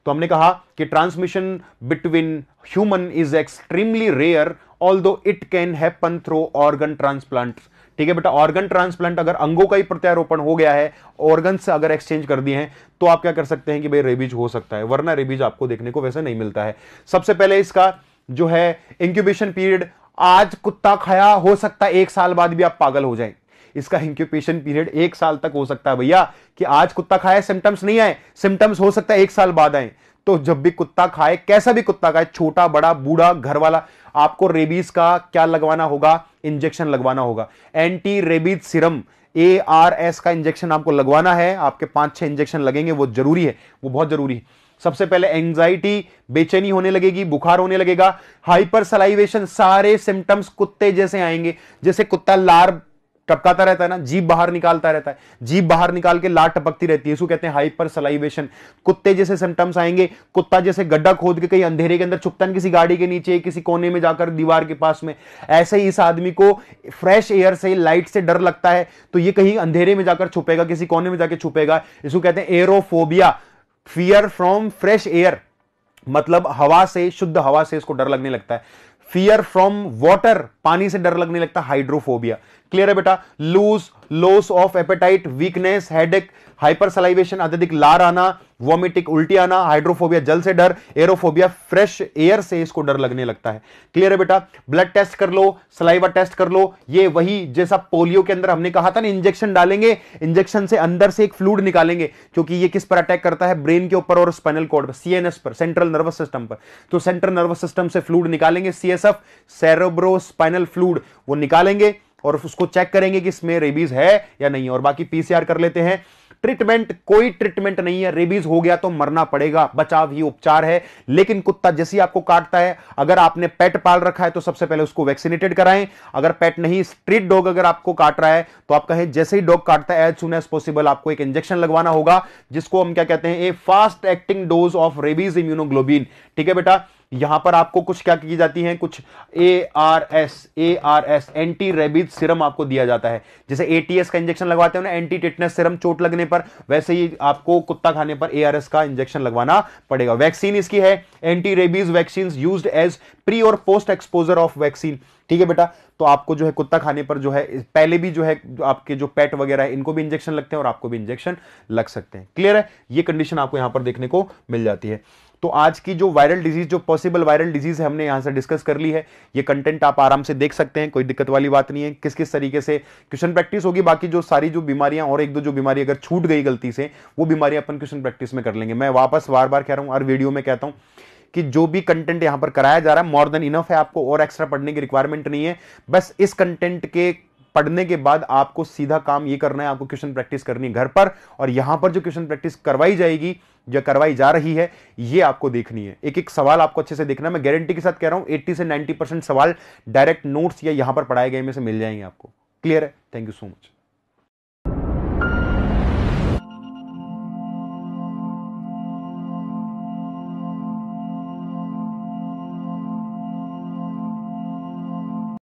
तो हमने कहा कि transmission between human is extremely rare, although it can happen through organ transplant. ठीक है बेटा? ऑर्गन ट्रांसप्लांट, अगर अंगों का ही प्रत्यारोपण हो गया है, ऑर्गन से अगर एक्सचेंज कर दिए हैं, तो आप क्या कर सकते हैं कि भाई रेबीज हो सकता है, वरना रेबीज आपको देखने को वैसे नहीं मिलता है। सबसे पहले इसका जो है इंक्यूबेशन पीरियड, आज कुत्ता खाया, हो सकता है 1 साल बाद भी आप पागल हो जाएं। इसका इंक्यूबेशन पीरियड 1 साल तक हो सकता है भैया, कि आज कुत्ता खाया सिम्टम्स नहीं आए, सिम्टम्स हो सकता है 1 साल बाद आए। तो जब भी कुत्ता खाए, कैसा भी कुत्ता खाए, छोटा बड़ा बूढ़ा घर वाला, आपको रेबीज का क्या लगवाना होगा, इंजेक्शन लगवाना होगा। एंटी रेबीज सीरम ARS का इंजेक्शन आपको लगवाना है। आपके 5-6 इंजेक्शन लगेंगे, वो जरूरी है, वो बहुत जरूरी है। सबसे पहले एंजाइटी, बेचैनी होने लगेगी, बुखार होने लगेगा, हाइपर सलाइवेशन, सारे सिम्टम्स कुत्ते जैसे आएंगे। जैसे कुत्ता लार टपकाता रहता है ना, जीभ बाहर निकालता रहता है, जीभ बाहर निकाल के लार टपकती रहती है, इसको कहते हैं हाइपर सलाइवेशन। कुत्ते जैसे सिम्टम्स आएंगे। कुत्ता जैसे गड्ढा खोद के कहीं अंधेरे के अंदर छुपता है, किसी गाड़ी के नीचे, किसी कोने में जाकर दीवार के पास में, ऐसे ही इस आदमी को फ्रेश एयर से, लाइट से डर लगता है, तो ये कहीं अंधेरे में जाकर छुपेगा, किसी कोने में जाकर छुपेगा। इसको कहते हैं aerophobia, fear from fresh air, मतलब हवा से, शुद्ध हवा से इसको डर लगने लगता है। फियर फ्रॉम वाटर, पानी से डर लगने लगता है, हाइड्रोफोबिया। क्लियर है बेटा? Loss of appetite, weakness, headache, hyper salivation, अत्यधिक लार आना, वॉमिटिंग, उल्टी आना, हाइड्रोफोबिया जल से डर, एरोफोबिया फ्रेश एयर से इसको डर लगने लगता है। क्लियर है बेटा? ब्लड टेस्ट कर लो, सलाइवा टेस्ट कर लो, ये वही जैसा पोलियो के अंदर हमने कहा था ना, इंजेक्शन डालेंगे, इंजेक्शन से अंदर से एक फ्लूइड निकालेंगे, क्योंकि ये किस पर अटैक करता है, ब्रेन के ऊपर और स्पाइनल कॉर्ड पर, CNS पर, सेंट्रल नर्वस सिस्टम पर। तो सेंट्रल नर्वस सिस्टम से फ्लूइड निकालेंगे, CSF, सेरेब्रोस्पाइनल फ्लूइड, वो निकालेंगे और उसको चेक करेंगे कि इसमें रेबीज है या नहीं, और बाकी PCR कर लेते हैं। ट्रीटमेंट, कोई ट्रीटमेंट नहीं है, रेबीज हो गया तो मरना पड़ेगा, बचाव ही उपचार है। लेकिन कुत्ता जैसे ही आपको काटता है, अगर आपने पेट पाल रखा है तो सबसे पहले उसको वैक्सीनेटेड कराएं। अगर पेट नहीं, स्ट्रीट डॉग अगर आपको काट रहा है तो आप कहें जैसे ही डॉग काटता है, एज सुन एज पॉसिबल आपको एक इंजेक्शन लगवाना होगा, जिसको हम क्या कहते हैं, a fast acting dose of rabies immunoglobin. ठीक है बेटा? यहां पर आपको कुछ क्या की जाती है, कुछ ARS एंटी रेबीज सीरम आपको दिया जाता है। जैसे ATS का इंजेक्शन लगवाते हैं ना, एंटी टिटनेस सीरम चोट लगने पर, वैसे ही आपको कुत्ता खाने पर ARS का इंजेक्शन लगवाना पड़ेगा। वैक्सीन इसकी है anti rabies vaccine used as pre और पोस्ट एक्सपोजर ऑफ वैक्सीन। ठीक है बेटा? तो आपको जो है कुत्ता खाने पर जो है, पहले भी जो है आपके जो पेट वगैरह है, इनको भी इंजेक्शन लगते हैं और आपको भी इंजेक्शन लग सकते हैं। क्लियर है? ये कंडीशन आपको यहां पर देखने को मिल जाती है। तो आज की जो वायरल डिजीज, जो पॉसिबल वायरल डिजीज है, हमने यहां से डिस्कस कर ली है। ये कंटेंट आप आराम से देख सकते हैं, कोई दिक्कत वाली बात नहीं है। किस किस तरीके से क्वेश्चन प्रैक्टिस होगी, बाकी जो सारी जो बीमारियां और एक दो जो बीमारी अगर छूट गई गलती से, वो बीमारी अपन क्वेश्चन प्रैक्टिस में कर लेंगे। मैं वापस बार बार कह रहा हूं, हर वीडियो में कहता हूं कि जो भी कंटेंट यहां पर कराया जा रहा है मोर देन इनफ है, आपको और एक्स्ट्रा पढ़ने की रिक्वायरमेंट नहीं है। बस इस कंटेंट के पढ़ने के बाद आपको सीधा काम ये करना है, आपको क्वेश्चन प्रैक्टिस करनी है घर पर, और यहां पर जो क्वेश्चन प्रैक्टिस करवाई जाएगी या करवाई जा रही है, ये आपको देखनी है। एक एक सवाल आपको अच्छे से देखना है। मैं गारंटी के साथ कह रहा हूं 80 से 90% सवाल डायरेक्ट नोट्स या यहां पर पढ़ाए गए में से मिल जाएंगे आपको। क्लियर है? Thank you so much.